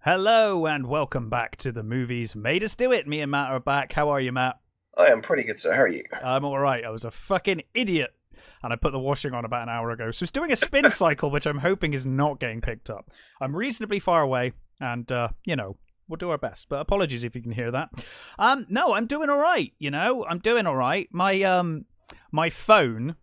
Hello and welcome back to the movies made us do it. Me and Matt are back. How are you, Matt? I am pretty good, sir. How are you? I'm all right. I was a fucking idiot, and I put the washing on about an hour ago. So it's doing a spin cycle, which I'm hoping is not getting picked up. I'm reasonably far away, and we'll do our best. But apologies if you can hear that. No, I'm doing all right. I'm doing all right. My phone.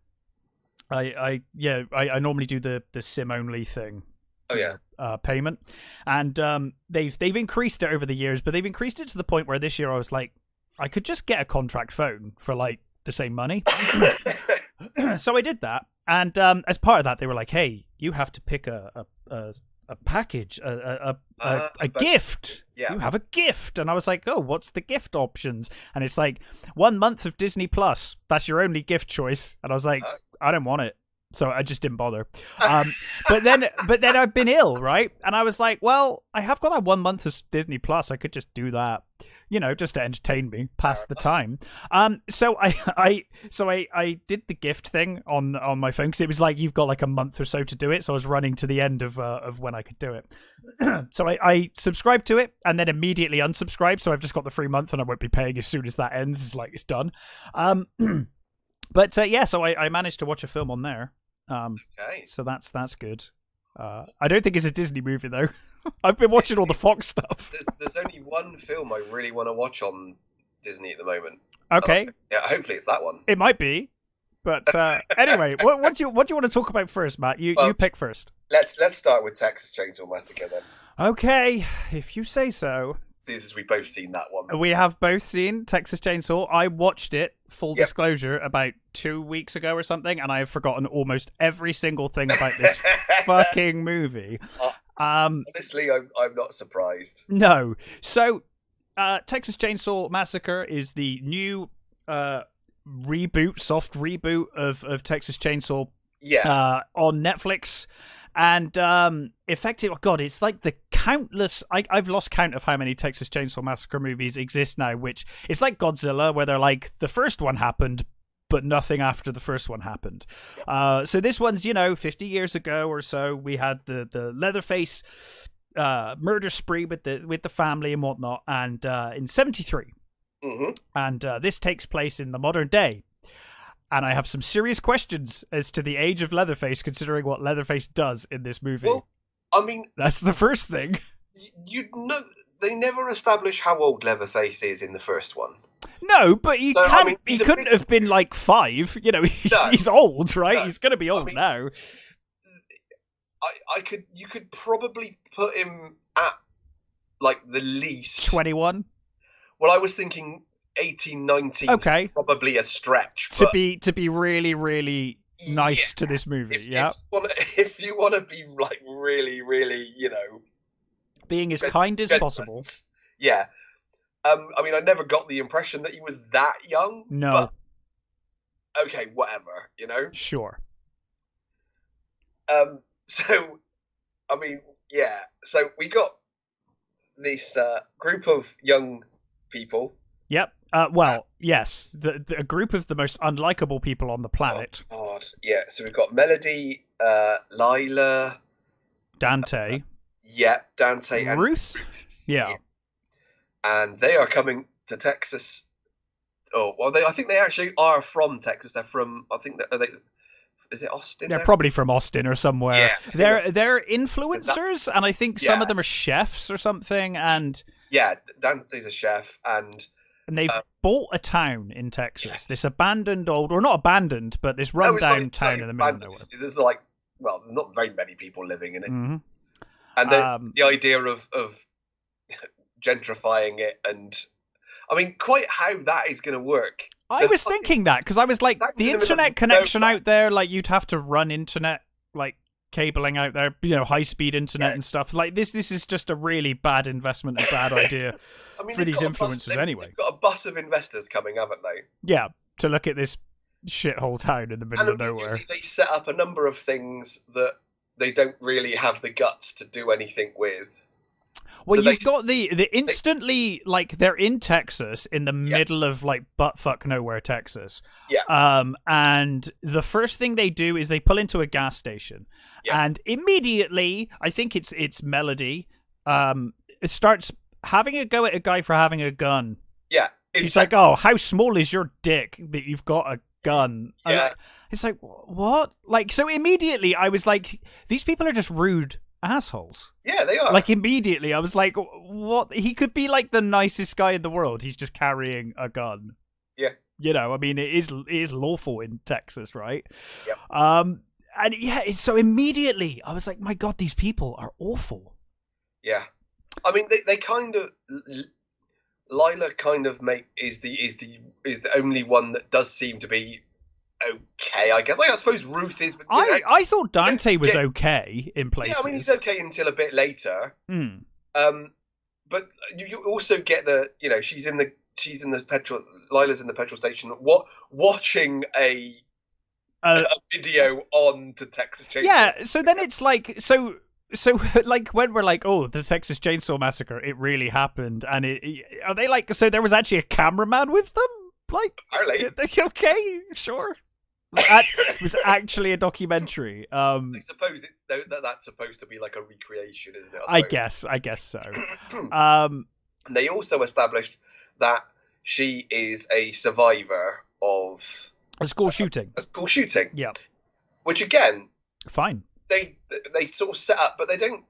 I normally do the SIM only thing. Oh yeah. Payment, and they've increased it over the years, but they've increased it to the point where this year I was like, I could just get a contract phone for like the same money. So I did that, and as part of that, they were like, "Hey, you have to pick a package, a gift. Yeah. You have a gift." And I was like, "Oh, what's the gift options?" And it's like 1 month of Disney Plus. That's your only gift choice. And I was like, I don't want it. So I just didn't bother. But then I've been ill, right? And I was like, well, I have got that 1 month of Disney Plus. I could just do that, just to entertain me, pass the time. So I did the gift thing on my phone because it was like you've got like a month or so to do it. So I was running to the end of when I could do it. So I subscribed to it and then immediately unsubscribed. So I've just got the free month and I won't be paying as soon as that ends. It's like it's done. But so I managed to watch a film on there. Okay. So that's good. I don't think it's a Disney movie though. I've been watching all the Fox stuff. There's only one film I really want to watch on Disney at the moment. Okay. Yeah, hopefully it's that one. It might be. But anyway, what do you want to talk about first, Matt? You pick first. Let's start with Texas Chainsaw Massacre then. Okay, if you say so. Since we've both seen that one. We have both seen Texas Chainsaw. I watched it, full disclosure, about 2 weeks ago or something, and I have forgotten almost every single thing about this fucking movie. Honestly, I'm not surprised. No. So, Texas Chainsaw Massacre is the new soft reboot of Texas Chainsaw on Netflix. And effective, oh god, it's like the countless. I've lost count of how many Texas Chainsaw Massacre movies exist now. Which it's like Godzilla, where they're like the first one happened, but nothing after the first one happened. So this one's 50 years ago or so. We had the Leatherface murder spree with the family and whatnot, and in '73, and this takes place in the modern day. And I have some serious questions as to the age of Leatherface, considering what Leatherface does in this movie. Well, I mean, that's the first thing. They never establish how old Leatherface is in the first one. No, but he couldn't have been like 5. He's old, right? No, he's going to be old now. You could probably put him at like the least 21. Well, I was thinking 18, 19. Okay, probably a stretch to be really, really nice to this movie. If you want to be like really, really, being as kind as possible. Yeah. I mean, I never got the impression that he was that young. No. But, okay, whatever. Sure. So, I mean, yeah. So we got this group of young people. Yep. Yes. A group of the most unlikable people on the planet. Oh, God. Yeah. So we've got Melody, Lila, Dante. Dante and Ruth. Yeah. And they are coming to Texas. Oh, well, I think they actually are from Texas. They're from, I think is it Austin? They're probably from Austin or somewhere. Yeah. They're influencers, and I think some of them are chefs or something. And Dante's a chef, and they've bought a town in Texas. This abandoned or not abandoned, but this rundown town in the middle of nowhere. There's not very many people living in it. Mm-hmm. And the idea of gentrifying it, and I mean, quite how that is going to work. I was thinking that because I was like, the internet connection out there, like you'd have to run internet, like cabling out there, high speed internet and stuff. Like this is just a really bad investment, a bad idea for these influencers anyway. They've got a bus of investors coming, haven't they? Yeah, to look at this shithole town in the middle of nowhere. They set up a number of things that they don't really have the guts to do anything with. Well, so you've got the instantly, like, they're in Texas, in the middle of, like, buttfuck nowhere, Texas. Yeah. And the first thing they do is they pull into a gas station. Yeah. And immediately, I think it's Melody, starts having a go at a guy for having a gun. Yeah. She's like, "Oh, how small is your dick that you've got a gun?" Yeah. It's like, what? Like, so immediately I was like, these people are just rude assholes. Yeah, they are. Like, immediately I was like, what? He could be like the nicest guy in the world. He's just carrying a gun. Yeah. You know, I mean, it is lawful in Texas, right? Yep. And yeah, so immediately I was like, my God, these people are awful. Yeah. I mean, they kind of... Lila kind of is the only one that does seem to be okay, I guess. Like, I suppose Ruth is. I thought Dante was okay in places. Yeah, I mean, he's okay until a bit later. But you also get she's in the petrol. Lila's in the petrol station. Watching a video on to Texas Chainsaw. Yeah. So then it's like So, like, when we're like, oh, the Texas Chainsaw Massacre, it really happened, and are they like, so there was actually a cameraman with them? Like, okay, sure. It was actually a documentary. I suppose that's supposed to be like a recreation, isn't it? I guess so. And they also established that she is a survivor of a school shooting. A school shooting. Yeah. Which, again... Fine. They sort of set up, but they don't.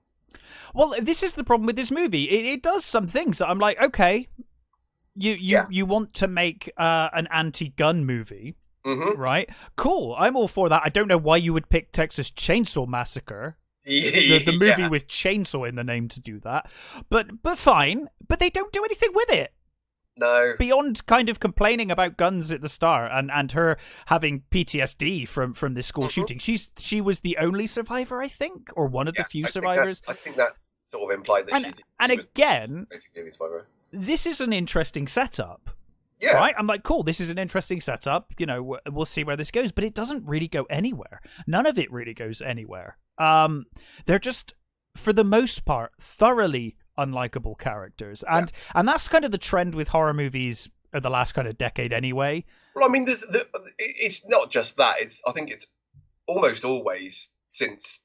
Well, this is the problem with this movie. It does some things that I'm like, okay, you want to make an anti-gun movie, right? Cool, I'm all for that. I don't know why you would pick Texas Chainsaw Massacre, the movie with chainsaw in the name, to do that, but fine. But they don't do anything with it. No. Beyond kind of complaining about guns at the start and her having PTSD from this school shooting. She was the only survivor, I think, or one of the few survivors. I think that's sort of implied that and again, basically a survivor. This is an interesting setup. Yeah. Right? I'm like, cool, this is an interesting setup. You know, we'll see where this goes, but it doesn't really go anywhere. None of it really goes anywhere. They're just, for the most part, thoroughly unlikable characters, and that's kind of the trend with horror movies of the last kind of decade anyway. Well, I mean, it's not just that. I think it's almost always since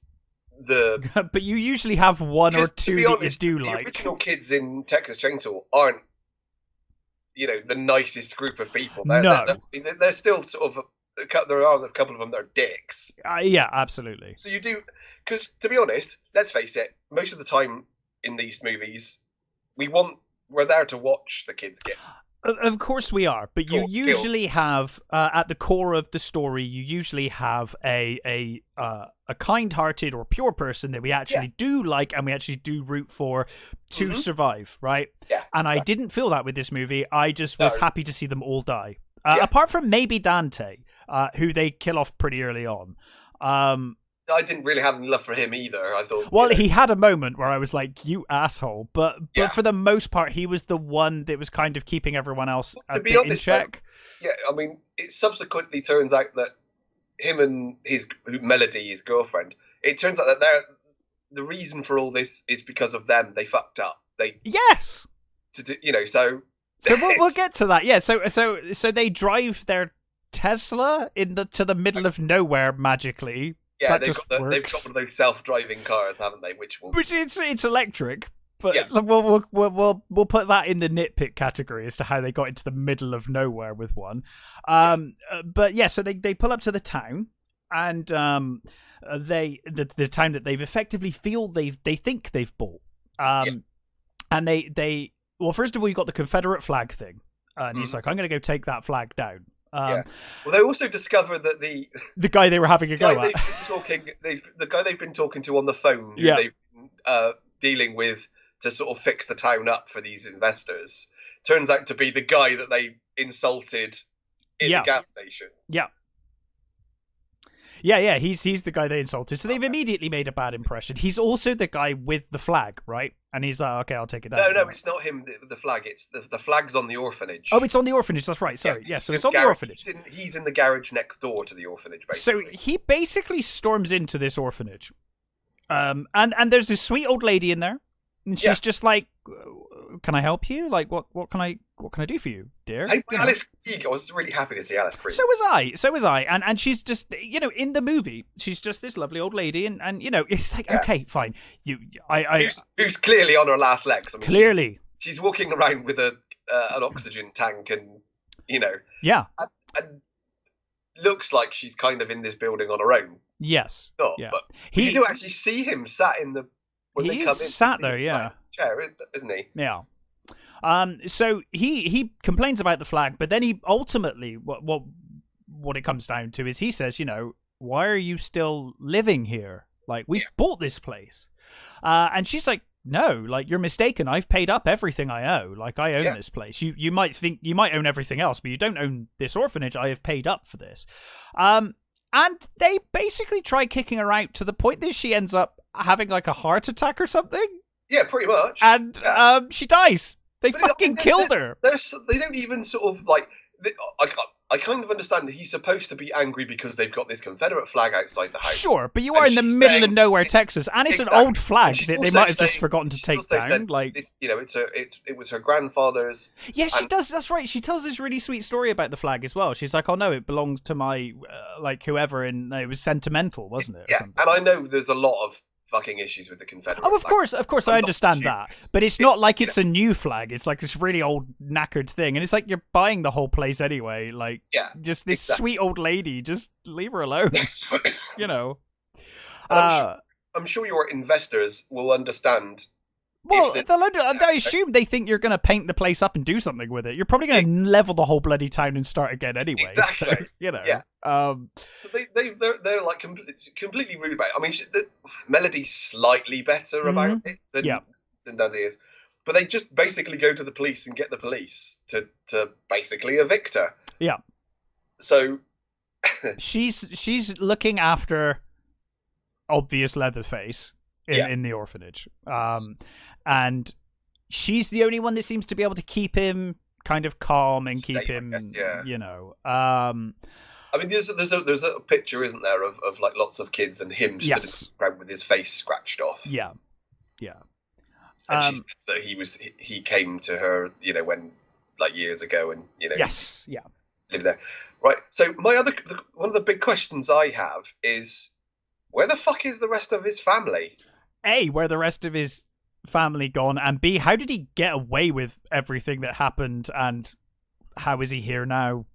the but you usually have one or two that you do like. The original kids in Texas Chainsaw aren't the nicest group of people. They're still sort of, there are a couple of them that are dicks. Yeah, absolutely. So you do, because to be honest, let's face it, most of the time in these movies, we're there to watch the kids get. Of course we are, but you usually have at the core of the story, you usually have a kind-hearted or pure person that we actually do like and we actually do root for to survive, right? Yeah. And I didn't feel that with this movie. I just was happy to see them all die, apart from maybe Dante, who they kill off pretty early on. I didn't really have any love for him either. I thought. Well, he had a moment where I was like, "You asshole!" But for the most part, he was the one that was kind of keeping everyone else in check. Though, I mean, it subsequently turns out that him and Melody, his girlfriend, it turns out that the reason for all this is because of them. They fucked up. So we'll get to that. Yeah. So they drive their Tesla to the middle of nowhere magically. Yeah, they've got one of those self-driving cars, haven't they? Which it's electric, but we'll put that in the nitpick category as to how they got into the middle of nowhere with one. But yeah, so they pull up to the town, and the town that they've effectively they think they've bought. And they first of all, you got the Confederate flag thing, and he's like, I'm going to go take that flag down. Well, they also discover that the guy they were having a go at, the guy they've been talking to on the phone, who they've been dealing with to sort of fix the town up for these investors, turns out to be the guy that they insulted in the gas station. Yeah, he's the guy they insulted. So they've immediately made a bad impression. He's also the guy with the flag, right? And he's like, okay, I'll take it down. No, it's not him, the flag. It's the flag's on the orphanage. Oh, it's on the orphanage, that's right. Sorry. Yeah, so it's on the orphanage. He's in the garage next door to the orphanage, basically. So he basically storms into this orphanage. And there's this sweet old lady in there. And she's just like, can I help you? Like, what can I do for you, dear? Alice Krige. I was really happy to see Alice Krige. So was I. And she's just, in the movie, she's just this lovely old lady, and it's like, okay, fine. Who's clearly on her last legs. I mean, clearly. She's walking around with an oxygen tank, and yeah, and looks like she's kind of in this building on her own. Yes. But you do actually see him sat in the. He is sat there, yeah. Chair, isn't he? Yeah. So he complains about the flag, but then he ultimately what it comes down to is he says, why are you still living here? Like, we've bought this place. And she's like, no, like, you're mistaken. I've paid up everything I owe. Like, I own this place. You might think you might own everything else, but you don't own this orphanage. I have paid up for this. And they basically try kicking her out to the point that she ends up having like a heart attack or something. Yeah, pretty much. And she dies. They fucking killed her. They don't even sort of like. I kind of understand that he's supposed to be angry because they've got this Confederate flag outside the house. Sure, but you are in the middle of nowhere, Texas, and it's an old flag that they might have just forgotten to take down. Like, this, it was her grandfather's. Yeah, she does. That's right. She tells this really sweet story about the flag as well. She's like, "Oh no, it belongs to my whoever," and it was sentimental, wasn't it? Yeah, and I know there's a lot of fucking issues with the Confederate flag. Of course, I understand that, but it's not like it's a new flag. It's like this really old knackered thing, and it's like you're buying the whole place anyway. Like, just this sweet old lady, just leave her alone. I'm sure your investors will understand. Well, I assume they think you're going to paint the place up and do something with it. You're probably going to level the whole bloody town and start again anyway. Exactly. So, so they're like completely rude about it. I mean, the Melody's slightly better about it than Dundee is, but they just basically go to the police and get the police to basically evict her. Yeah. So she's looking after obvious Leatherface in the orphanage. And she's the only one that seems to be able to keep him kind of calm and keep him, I mean, there's a picture, isn't there, of like lots of kids and him stood with his face scratched off. Yeah. And she says that he came to her, when like years ago, and lived there. Right. So one of the big questions I have is, where the fuck is the rest of his family? A, where the rest of his family gone, and B, how did he get away with everything that happened, and how is he here now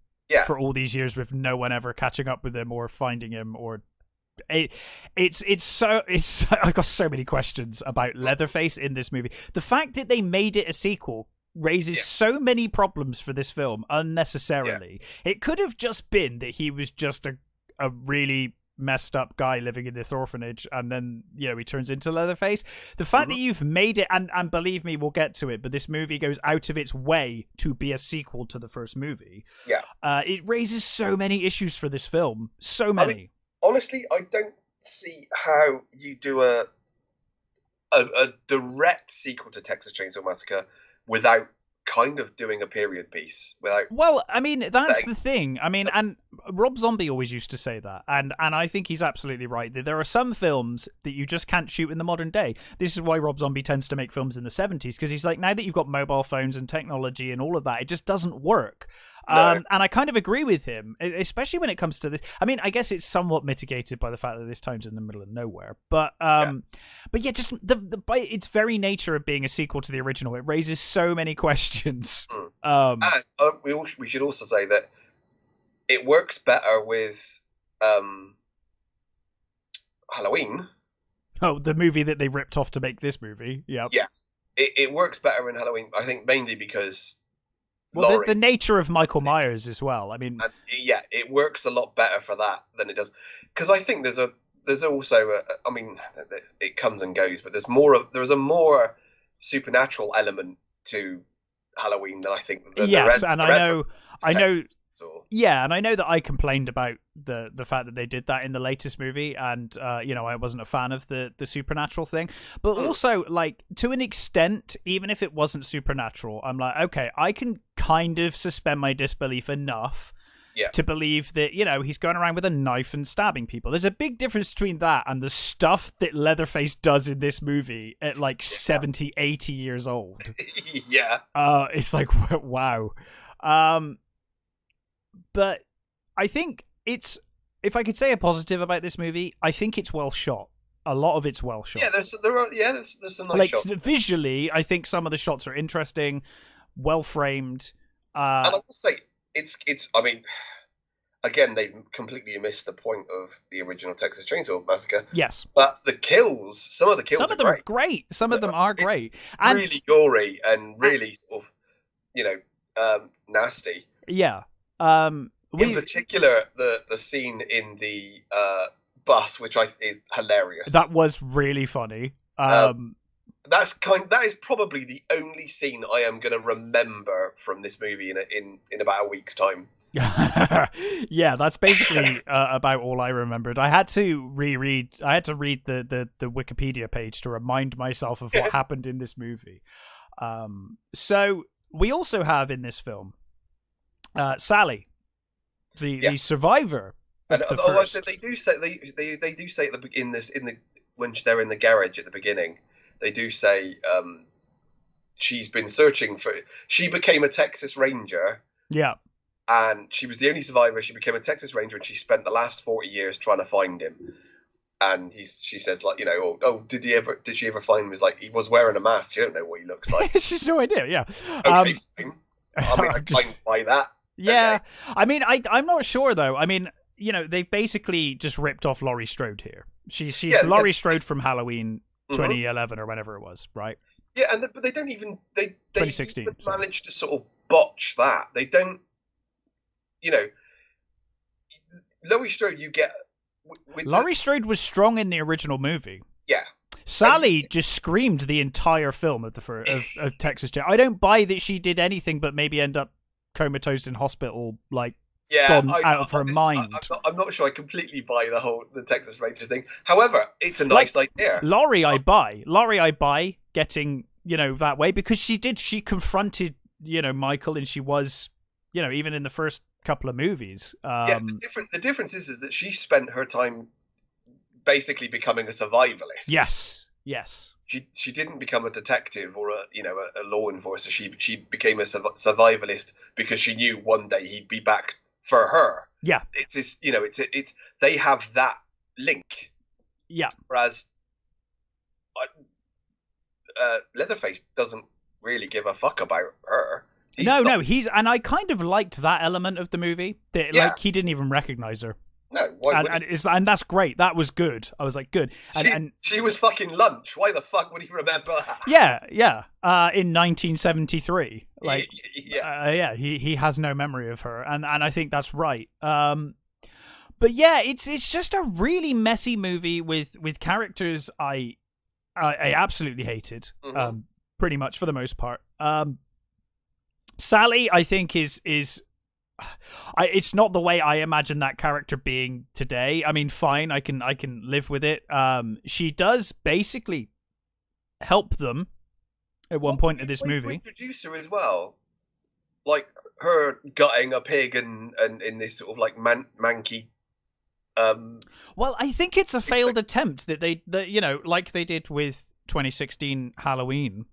for all these years with no one ever catching up with him or finding him? Or it's I got so many questions about Leatherface in this movie. The fact that they made it a sequel raises so many problems for this film unnecessarily. It could have just been that he was just a really messed up guy living in this orphanage, and then he turns into Leatherface. The fact that you've made it, and believe me, we'll get to it, but this movie goes out of its way to be a sequel to the first movie. It raises so many issues for this film, so many. I mean, honestly, I don't see how you do a direct sequel to Texas Chainsaw Massacre without kind of doing a period piece. Well, I mean, that's the thing. I mean, and Rob Zombie always used to say that, and I think he's absolutely right. There are some films that you just can't shoot in the modern day. This is why Rob Zombie tends to make films in the 70s, because he's like, now that you've got mobile phones and technology and all of that, it just doesn't work. And I kind of agree with him, especially when it comes to this. I mean, I guess it's somewhat mitigated by the fact that this town's in the middle of nowhere. But just by its very nature of being a sequel to the original, it raises so many questions. And we should also say that it works better with Halloween. Oh, the movie that they ripped off to make this movie. Yeah. It works better in Halloween, I think, mainly because... Well, the nature of Michael Myers as well. I mean, it works a lot better for that than it does, because I think there's also I mean, it comes and goes, but there's a more supernatural element to Halloween than I think. I know. Yeah, and I know that I complained about the fact that they did that in the latest movie, and I wasn't a fan of the supernatural thing. But also, like, to an extent, even if it wasn't supernatural, I'm like, okay, I can kind of suspend my disbelief enough to believe that, he's going around with a knife and stabbing people. There's a big difference between that and the stuff that Leatherface does in this movie at like 70, 80 years old. Yeah. It's like, wow. But I think if I could say a positive about this movie, I think it's well shot. A lot of it's well shot. Yeah, there's some nice shots. Visually, I think some of the shots are interesting, well framed. And I will say, it's. I mean, again, they completely missed the point of the original Texas Chainsaw Massacre. Yes, but some of the kills are great. Some of them are great, and really gory and really sort of, nasty. Yeah. In particular, the scene in the bus, which is hilarious. That was really funny. That is probably the only scene I am going to remember from this movie in about a week's time. Yeah, that's basically about all I remembered. I had to read the Wikipedia page to remind myself of what happened in this movie. So we also have in this film Sally, the survivor. And they do say they do say when they're in the garage at the beginning, they do say she's been searching for. She became a Texas Ranger. Yeah. And she was the only survivor. She became a Texas Ranger, and she spent the last 40 years trying to find him. And she says, like, did she ever find him? He's like, he was wearing a mask. You don't know what he looks like. She's no idea. Yeah. Okay, fine. I mean, I can buy that. Yeah. Okay. I mean, I'm not sure though. I mean, they've basically just ripped off Laurie Strode here. She's Laurie Strode from Halloween 2011 or whenever it was, right? Yeah, but they don't even they 2016 even manage to sort of botch that. They don't. Laurie Strode, you get. Laurie Strode was strong in the original movie. Yeah. Sally just screamed the entire film of Texas Chainsaw. I don't buy that she did anything but maybe end up comatose in hospital, gone out of her mind. I'm not sure I completely buy the Texas Ranger thing. However, it's a nice idea. Laurie, I buy getting that way because she confronted Michael, and she was even in the first couple of movies. The difference is that she spent her time basically becoming a survivalist. Yes. She didn't become a detective or a law enforcer. She became a survivalist because she knew one day he'd be back for her. Yeah. It's this, it's they have that link. Yeah. Whereas Leatherface doesn't really give a fuck about her. No, and I kind of liked that element of the movie. That he didn't even recognize her. No, and that's great. That was good. I was like, good. And she was fucking lunch. Why the fuck would he remember that? Yeah. In 1973, he has no memory of her, and I think that's right. But yeah, it's just a really messy movie with characters I absolutely hated. Pretty much for the most part. Sally, I think is it's not the way I imagine that character being today. I mean, fine, I can live with it. She does basically help them at one point in this movie. Introduce her as well, like her gutting a pig and in this sort of like manky. Well, I think it's a failed attempt that like they did with 2016 Halloween,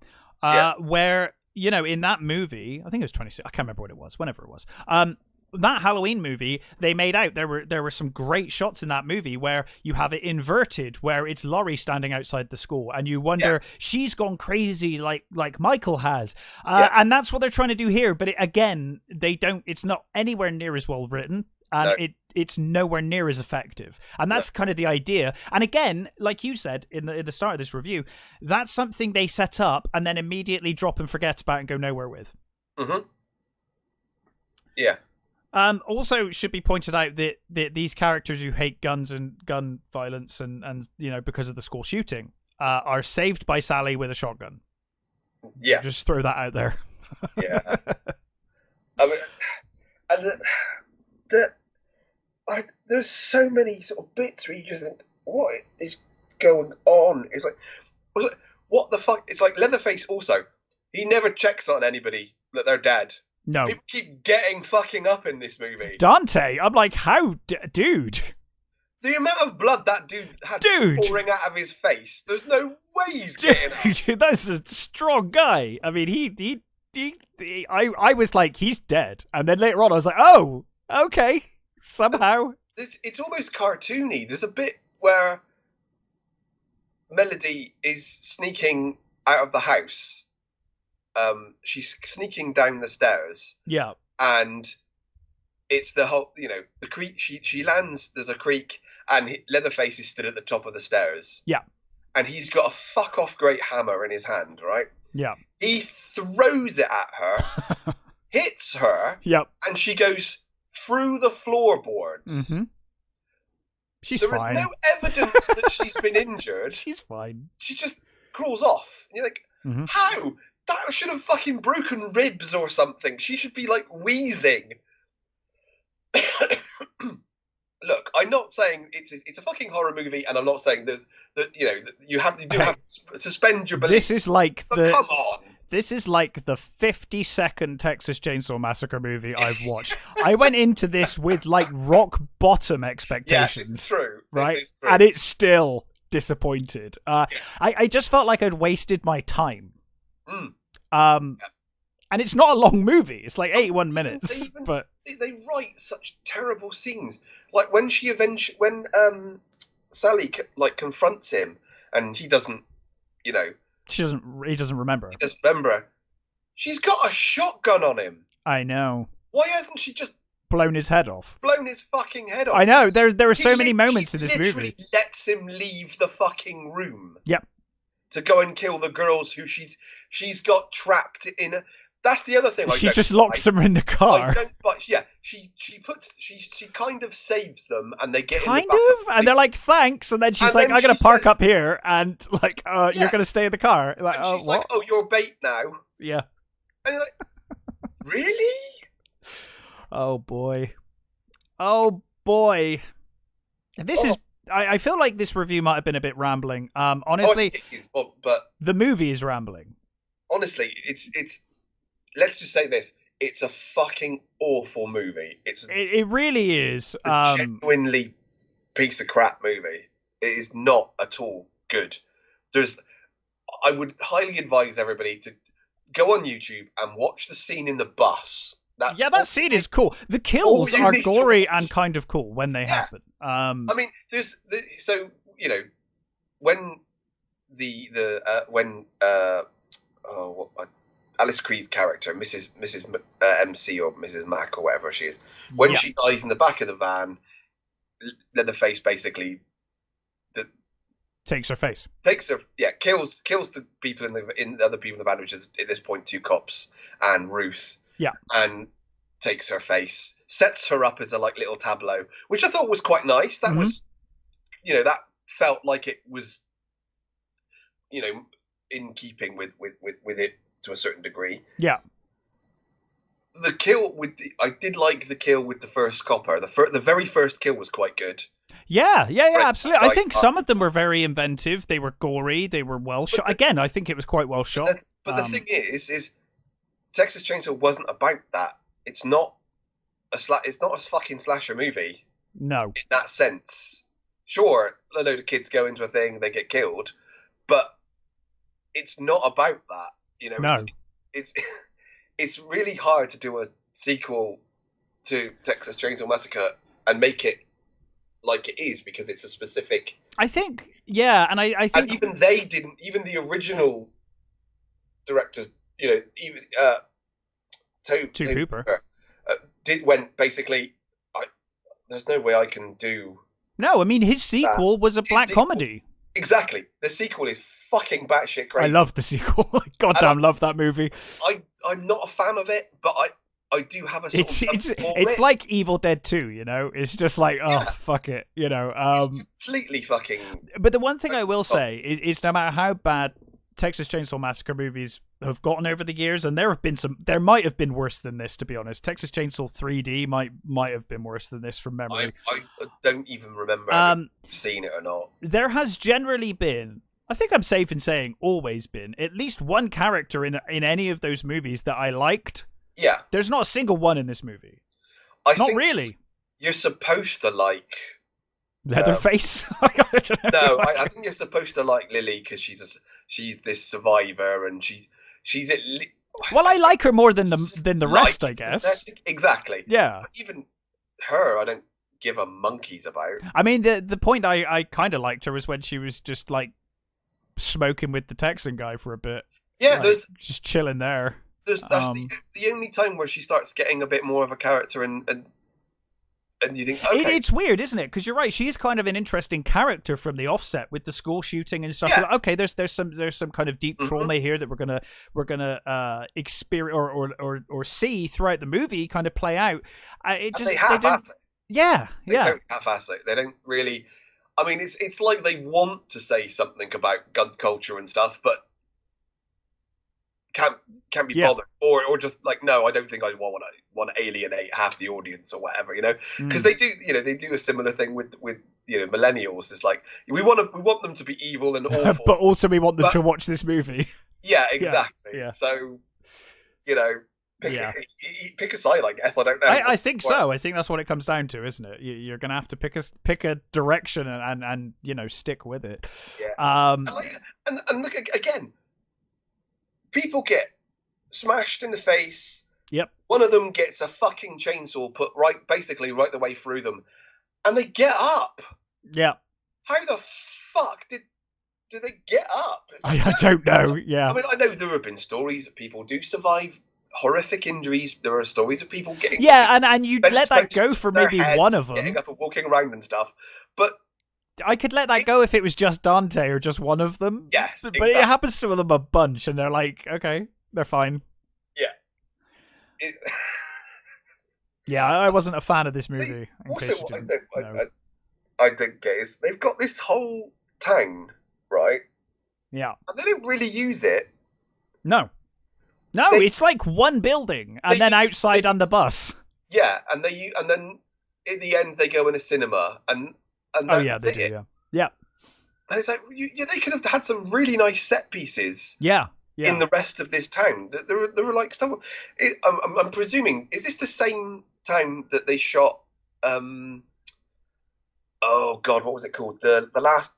where. In that movie, I think it was 26. I can't remember what it was. Whenever it was, that Halloween movie, they made out there were some great shots in that movie where you have it inverted, where it's Laurie standing outside the school, and you wonder she's gone crazy like Michael has, and that's what they're trying to do here. But again, they don't. It's not anywhere near as well written. And it's nowhere near as effective. And that's kind of the idea. And again, like you said in the start of this review, that's something they set up and then immediately drop and forget about and go nowhere with. Mm-hmm. Yeah. Also, should be pointed out that these characters who hate guns and gun violence and because of the school shooting are saved by Sally with a shotgun. Yeah. Just throw that out there. Yeah. I mean, and there's so many sort of bits where you just think, what is going on? It's like, what the fuck? It's like Leatherface also, he never checks on anybody that they're dead. No. People keep getting fucking up in this movie. Dante, I'm like, how, dude? The amount of blood that dude had pouring out of his face, there's no way he's getting up. That's a strong guy. I mean, I was like, he's dead. And then later on, I was like, oh, okay, somehow. It's almost cartoony. There's a bit where Melody is sneaking out of the house. She's sneaking down the stairs. Yeah. And it's the whole, the creek. She lands, there's a creek, and Leatherface is stood at the top of the stairs. Yeah. And he's got a fuck off great hammer in his hand, right? Yeah. He throws it at her, hits her, yep, and she goes through the floorboards. Mm-hmm. She's There fine. is no evidence that she's been injured. She's fine. She just crawls off. And you're like, how? That should have fucking broken ribs or something. She should be like wheezing. Look, I'm not saying it's a fucking horror movie, and I'm not saying that you do have to suspend your belief. This is like come on. This is like the 50-second Texas Chainsaw Massacre movie I've watched. I went into this with like rock bottom expectations. Yeah, it's true. Right? This is true. And it's still disappointed. I just felt like I'd wasted my time. And it's not a long movie. It's like 81 minutes. But they write such terrible scenes. Like when Sally confronts him, and he doesn't, he doesn't remember. He doesn't remember her. She's got a shotgun on him. I know. Why hasn't she just blown his head off? Blown his fucking head off. I know. There are so many moments in this movie. Lets him leave the fucking room. Yep. To go and kill the girls who she's got trapped in. That's the other thing. She just locks them in the car. She kind of saves them, and they get kind of, and they're like, thanks, and then she's like, I'm gonna park up here, and like, you're gonna stay in the car. Like, and she's like, oh, you're bait now. Yeah. And you're like, really? Oh boy. This is. I feel like this review might have been a bit rambling. Honestly, but the movie is rambling. Honestly, it's. Let's just say this: it's a fucking awful movie. It really is. It's a genuinely piece of crap movie. It is not at all good. I would highly advise everybody to go on YouTube and watch the scene in the bus. That scene is cool. The kills are gory and kind of cool when they happen. I mean, when Alice Creed's character, Mrs. MC or Mrs. Mac or whatever she is, when she dies in the back of the van, Leatherface basically takes her face. Kills the people in the other people in the van, which is at this point 2 cops and Ruth. Yeah. And takes her face, sets her up as a little tableau, which I thought was quite nice. That was, that felt like it was, in keeping with it to a certain degree. Yeah. The kill I did like the kill with the first copper. The very first kill was quite good. Yeah, absolutely. I think some of them were very inventive. They were gory. They were well shot. Again, I think it was quite well shot. But the thing is Texas Chainsaw wasn't about that. It's not a fucking slasher movie. No. In that sense. Sure, a load of kids go into a thing, they get killed, but it's not about that. No. It's really hard to do a sequel to Texas Chainsaw Massacre and make it like it is, because it's a specific. I think, yeah, and I think, and even they didn't. Even the original directors, even Tobe Hooper went basically. There's no way I can do. No, I mean his sequel was a black comedy. Exactly, the sequel is fucking batshit crazy. I love the sequel. Goddamn, love that movie. I'm not a fan of it, but I do have a. It's like Evil Dead 2, It's just like, fuck it, It's completely fucking. But the one thing I will say is no matter how bad Texas Chainsaw Massacre movies have gotten over the years, and there might have been worse than this, to be honest. Texas Chainsaw 3D might have been worse than this from memory. I don't even remember if I've seen it or not. There has generally been, I think I'm safe in saying always been, at least one character in any of those movies that I liked. Yeah. There's not a single one in this movie. I not think really. You're supposed to like Leatherface. No, I think you're supposed to like Lily because she's this survivor and she's at well, I like her more than the rest, I guess. Exactly. Yeah. But even her, I don't give a monkeys about. I mean, the point I kind of liked her was when she was just like smoking with the Texan guy for a bit. Yeah, like, there's just chilling there. That's the only time where she starts getting a bit more of a character and you think, okay. It's weird, isn't it? Because you're right, she is kind of an interesting character from the offset with the school shooting and stuff. Yeah. Like, okay, there's some kind of deep trauma here that we're gonna experience or see throughout the movie kind of play out. They half-ass it. Yeah, they don't half-ass it. They don't really. I mean, it's like they want to say something about gun culture and stuff, but can't be bothered, or just like, no, I don't think I want to alienate half the audience or whatever, because they do a similar thing with millennials. It's like we want them to be evil and awful, but also we want them to watch this movie. Yeah, exactly. Yeah. So pick a side, I guess. I don't know. I think so. I think that's what it comes down to, isn't it? You're gonna have to pick a direction and stick with it. Yeah. And look again. People get smashed in the face. Yep. One of them gets a fucking chainsaw put basically right the way through them, and they get up. Yeah. How the fuck did they get up? I don't know. Yeah. I mean, I know there have been stories that people do survive horrific injuries. There are stories of people getting and you let that go for maybe one of them, getting up and walking around and stuff, but. I could let that go if it was just Dante or just one of them. Yes, but it happens to them a bunch, and they're like, okay, they're fine. Yeah. Yeah, I wasn't a fan of this movie. Also, I don't get is they've got this whole town, right? Yeah. And they don't really use it. No, it's like one building, and then outside on the bus. Yeah, and then in the end they go in a cinema and that's they do. Yeah. And it's like they could have had some really nice set pieces. Yeah. In the rest of this town, there were like stuff. I'm presuming, is this the same town that they shot? Oh God, what was it called? The last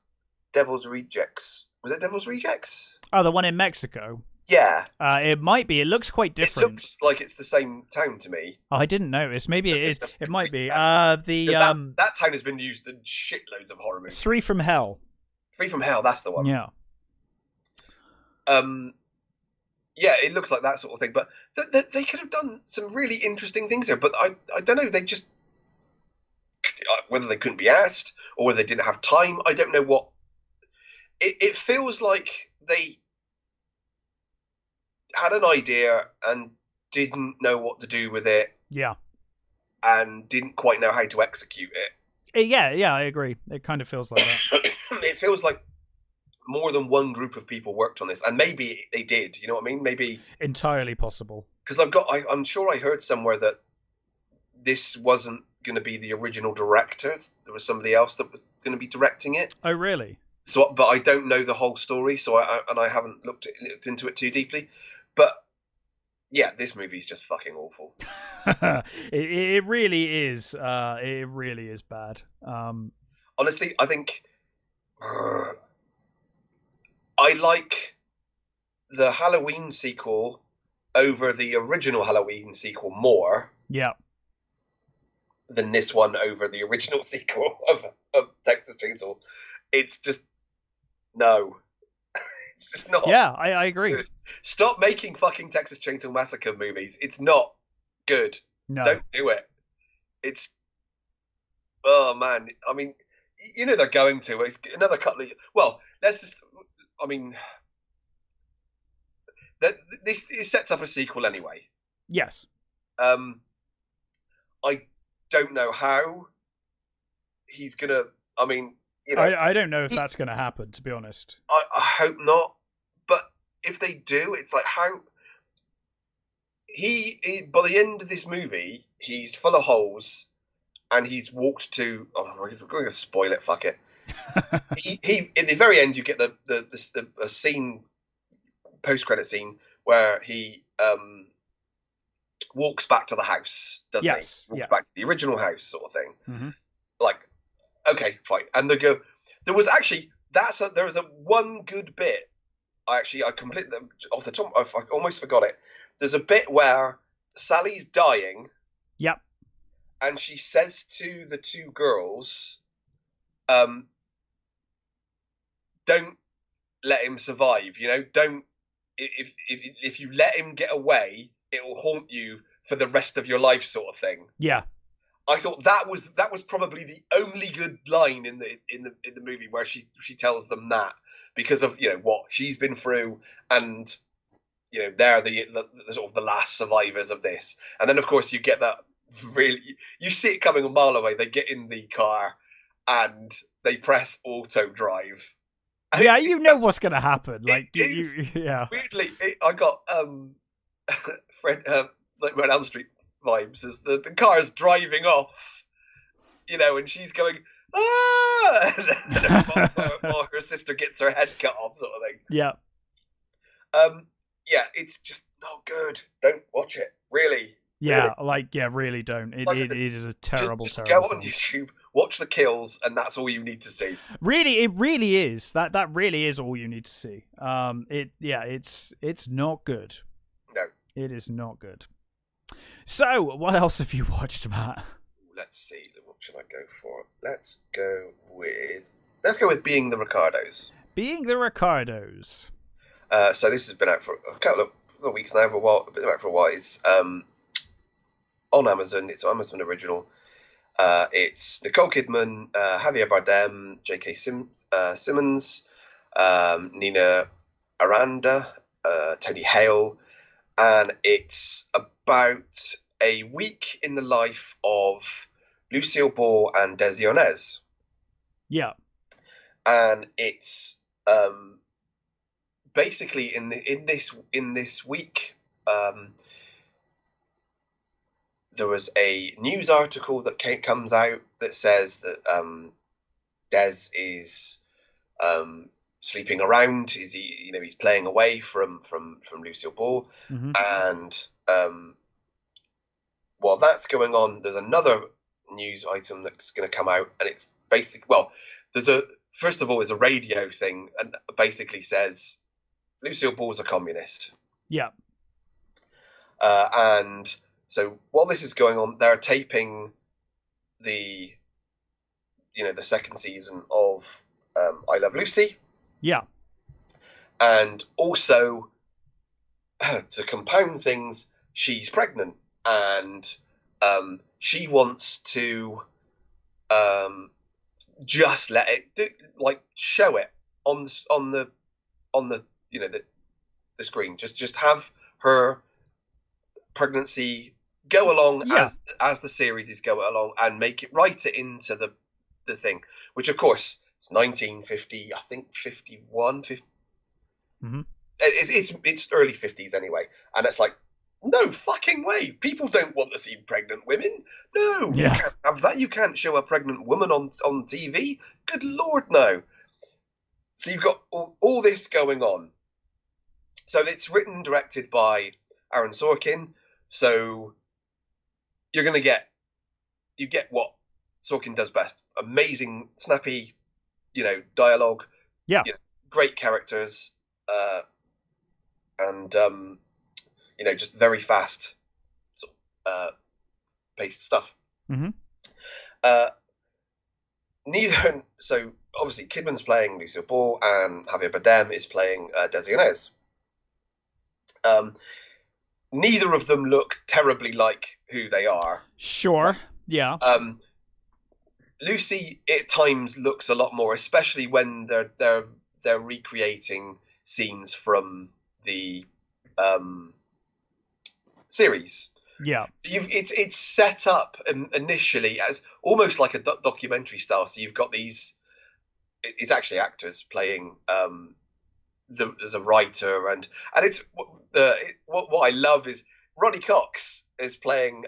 Devil's Rejects. Was it Devil's Rejects? Oh, the one in Mexico. Yeah. It might be. It looks quite different. It looks like it's the same town to me. Oh, I didn't notice. Maybe it is. It might be. That town has been used in shitloads of horror movies. 3 from Hell. 3 from Hell, that's the one. Yeah. Yeah, it looks like that sort of thing. But they could have done some really interesting things there. But I don't know. They just whether they couldn't be asked or whether they didn't have time. I don't know what. It feels like they had an idea and didn't know what to do with it. Yeah. And didn't quite know how to execute it. Yeah, I agree. It kind of feels like that. It feels like more than one group of people worked on this, and maybe they did. You know what I mean? Maybe entirely possible. Because I'm sure I heard somewhere that this wasn't going to be the original director. There was somebody else that was going to be directing it. Oh, really? So, but I don't know the whole story, so I haven't looked into it too deeply. But yeah, this movie is just fucking awful. It really is. It really is bad. Honestly, I think I like the Halloween sequel over the original Halloween sequel more. Yeah. Than this one over the original sequel of Texas Chainsaw. It's just no. It's just not. Yeah, I agree. Good. Stop making fucking Texas Chainsaw Massacre movies. It's not good. No. Don't do it. It's oh man. I mean, they're going to. It's another couple of. Well, let's just. I mean, this sets up a sequel anyway. Yes. I don't know how he's gonna. I mean, I don't know if that's gonna happen. To be honest, I hope not. But if they do, it's like how he by the end of this movie, he's full of holes, and he's walked to. Oh, we're going to spoil it. Fuck it. he in the very end, you get the scene, post-credit scene where he walks back to the house, doesn't yes. he? Walks back to the original house, sort of thing. Mm-hmm. Like, okay, fine. And they go. There was actually there was a one good bit. I completely off the top. I almost forgot it. There's a bit where Sally's dying. Yep. And she says to the two girls, "Don't let him survive. You know, don't. If you let him get away, it will haunt you for the rest of your life," sort of thing. Yeah. I thought that was probably the only good line in the movie where she tells them that, because of what she's been through, and they're the sort of the last survivors of this. And then of course you get that really, you see it coming a mile away. They get in the car and they press auto drive. And yeah, you know what's going to happen. Like, yeah. Weirdly, I got Fred Red Elm Street vibes as the car's driving off, and she's going, ah, while her sister gets her head cut off, sort of thing. Yeah. Yeah, it's just not good. Don't watch it, really. Yeah, really. Really don't. It is a terrible, just terrible go on YouTube, watch the kills, and that's all you need to see. Really, it really is. That really is all you need to see. It's not good. No. It is not good. So, what else have you watched, Matt? Let's see. What should I go for? Let's go with Being the Ricardos. Being the Ricardos. So this has been out for a couple of weeks now, been out for a while. It's on Amazon. It's an Amazon original. It's Nicole Kidman, Javier Bardem, J.K. Simmons, Nina Aranda, Tony Hale, and it's about a week in the life of Lucille Ball and Desi Arnaz. Yeah, and it's basically in this week. There was a news article that comes out that says that Des is sleeping around. He's playing away from Lucille Ball, mm-hmm. and while that's going on, there's another news item that's going to come out, and it's there's a radio thing, and basically says Lucille Ball's a communist. Yeah, and so while this is going on, they're taping the second season of I Love Lucy. Yeah. And also, to compound things, she's pregnant, and she wants to just let it show it on the the screen. Just have her pregnancy go along as the series is going along, and write it into the thing, which of course it's 1950, I think 51, 50. Mm-hmm. It's early 50s anyway, and it's like, no fucking way, people don't want to see pregnant women. No, you can't have that. You can't show a pregnant woman on TV. Good lord, no. So you've got all this going on. So it's written and directed by Aaron Sorkin. So you're going to get what Sorkin does best. Amazing, snappy, dialogue. Yeah. Great characters. And just very fast paced stuff. Mm-hmm. So obviously Kidman's playing Lucille Ball and Javier Bardem is playing Desi Arnaz. Neither of them look terribly like who they are. Sure. Yeah. Lucy at times looks a lot more, especially when they're recreating scenes from the series. Yeah. So it's set up initially as almost like a documentary style. So you've got it's actually actors playing as a writer, and it's what I love is Ronnie Cox is playing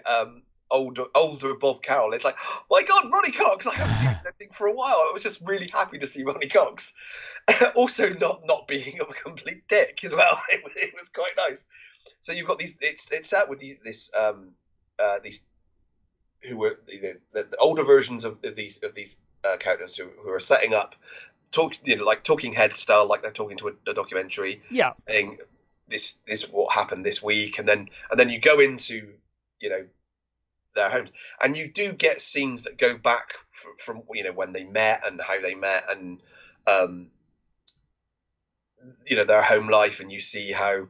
older Bob Carroll. It's like, oh my God, Ronnie Cox! I haven't seen anything for a while. I was just really happy to see Ronnie Cox. Also, not being a complete dick as well. It was quite nice. So you've got these. It's set with these who were the older versions of these characters who are setting up, like talking head style, like they're talking to a documentary, saying this is what happened this week, and then you go into their homes, and you do get scenes that go back from when they met and how they met, and their home life, and you see how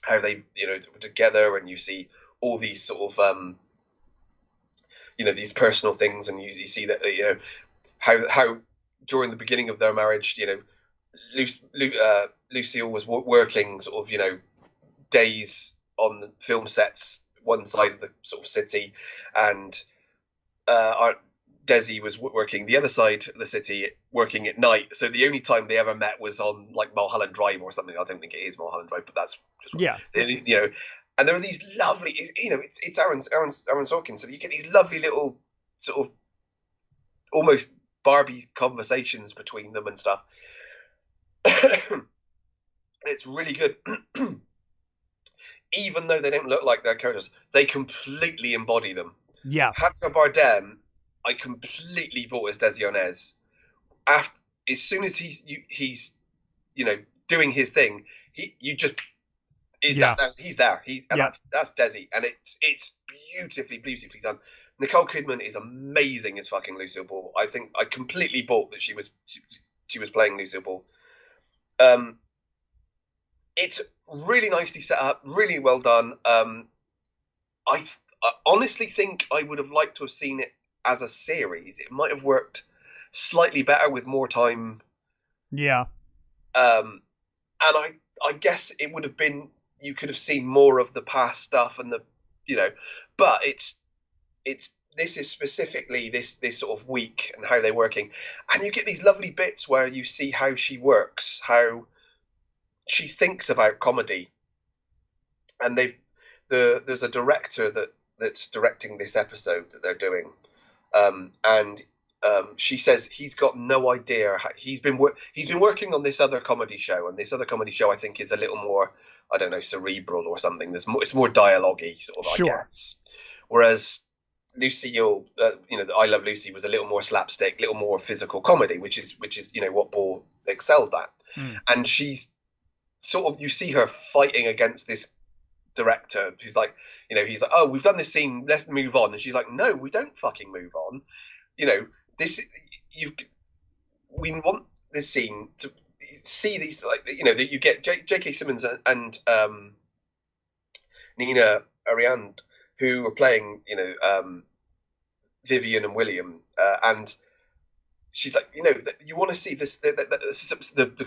they were together, and you see all these sort of these personal things, and you see that how during the beginning of their marriage, Lucille was working sort of days on the film sets one side of the sort of city, and Desi was working the other side of the city, working at night. So the only time they ever met was on like Mulholland Drive or something. I don't think it is Mulholland Drive, but that's just And there are these lovely, it's Aaron Sorkin, so you get these lovely little sort of almost Barbie conversations between them and stuff. It's really good. Even though they don't look like their characters, they completely embody them. Yeah. Javier Bardem, I completely bought as Desi Arnaz. As soon as he's doing his thing, he's there. That's Desi, and it's beautifully done. Nicole Kidman is amazing as fucking Lucille Ball. I think I completely bought that she was playing Lucille Ball. It's really nicely set up, really well done. I honestly think I would have liked to have seen it as a series. It might have worked slightly better with more time. Yeah. And I guess it would have been, you could have seen more of the past stuff and but this is specifically this sort of week and how they're working, and you get these lovely bits where you see how she works, how she thinks about comedy, and there's a director that's directing this episode that they're doing, and she says he's got no idea how, he's been working on this other comedy show, and this other comedy show I think is a little more, I don't know, cerebral or something. It's more dialogue-y sort of, sure. I guess. Whereas Lucille, I Love Lucy was a little more slapstick, a little more physical comedy, which is what Ball excelled at. And she's sort of, you see her fighting against this director who's like, he's like, oh, we've done this scene, let's move on, and she's like, no, we don't fucking move on. We want this scene to see these, like, that you get J.K. Simmons and Nina Ariand, who are playing, Vivian and William, and she's like, you want to see this. The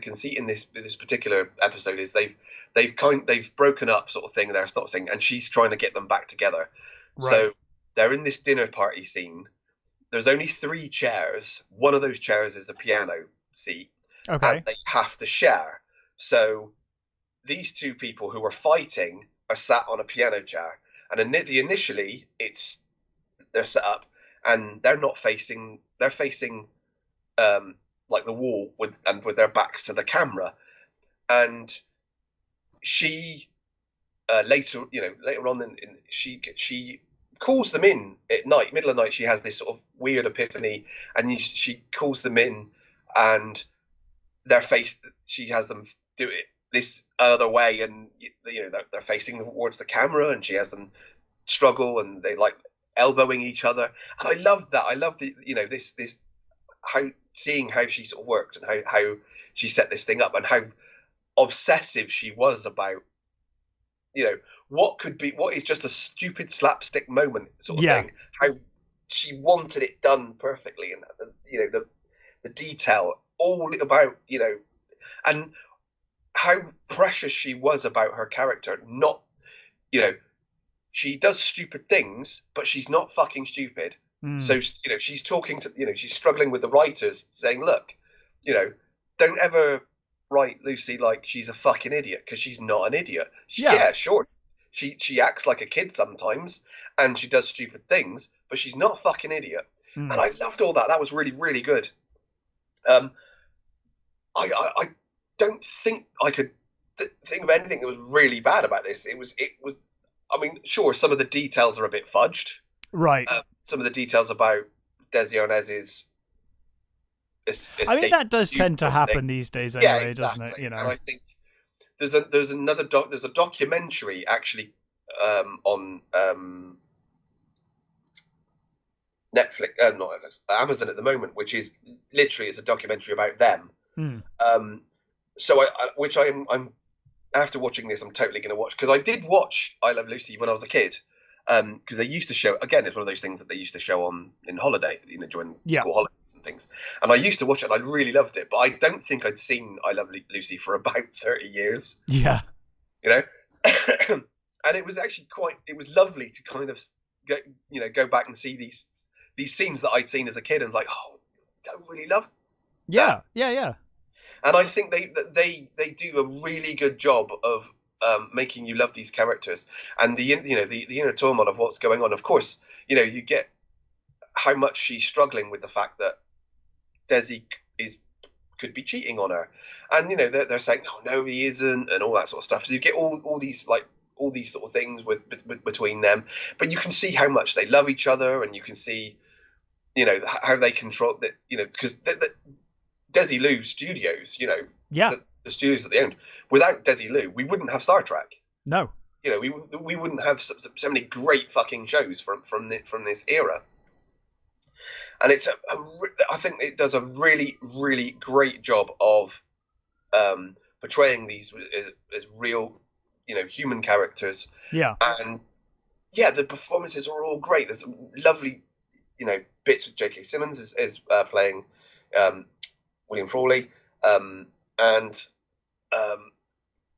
conceit in this particular episode is they've broken up, sort of thing. They're not saying, and she's trying to get them back together. Right. So they're in this dinner party scene. There's only 3 chairs. One of those chairs is a piano seat. Okay. And they have to share. So these 2 people who are fighting are sat on a piano chair, and initially they're set up, and they're facing like the wall with their backs to the camera, and she later on she calls them in at night, middle of the night. She has this sort of weird epiphany, and she calls them in, and she has them do it this other way, and they're facing towards the camera, and she has them struggle, and they like elbowing each other, and I love that. I love the this seeing how she sort of worked, and how she set this thing up, and how obsessive she was about what is just a stupid slapstick moment sort of thing, how she wanted it done perfectly, and the detail all about and how precious she was about her character. Not she does stupid things, but she's not fucking stupid. So she's talking to she's struggling with the writers, saying, look, don't ever write Lucy like she's a fucking idiot, because she's not an idiot. Sure, she acts like a kid sometimes, and she does stupid things, but she's not a fucking idiot. And I loved all that. That was really, really good. I don't think I could think of anything that was really bad about this. It was. I mean, sure, some of the details are a bit fudged. Right. Some of the details about Desi Arnaz's escape. I mean, that does tend to happen these days, anyway, doesn't it? You know. And I think there's a documentary actually on Netflix, not Netflix, Amazon at the moment, which is literally it's a documentary about them. So I'm after watching this, I'm totally going to watch, because I did watch I Love Lucy when I was a kid, because they used to show, again, it's one of those things that they used to show on in holiday, you know, during school holidays and things, and I used to watch it and I really loved it, but I don't think I'd seen I Love Lucy for about 30 years. Yeah. You know. And it was actually it was lovely to kind of go back and see these scenes that I'd seen as a kid and like, oh, I really love that. Yeah. And I think they do a really good job of making you love these characters, and the inner turmoil of what's going on. Of course, you get how much she's struggling with the fact that Desi could be cheating on her, and they're saying, oh no, he isn't, and all that sort of stuff. So you get all these sort of things between them, but you can see how much they love each other, and you can see how they control that, because Desilu Studios, the studios that they owned. Without Desilu, we wouldn't have Star Trek. No, we wouldn't have so many great fucking shows from this era. And it's I think it does a really, really great job of portraying these as real, human characters. Yeah, and the performances are all great. There's lovely, bits with J.K. Simmons is playing William Frawley, and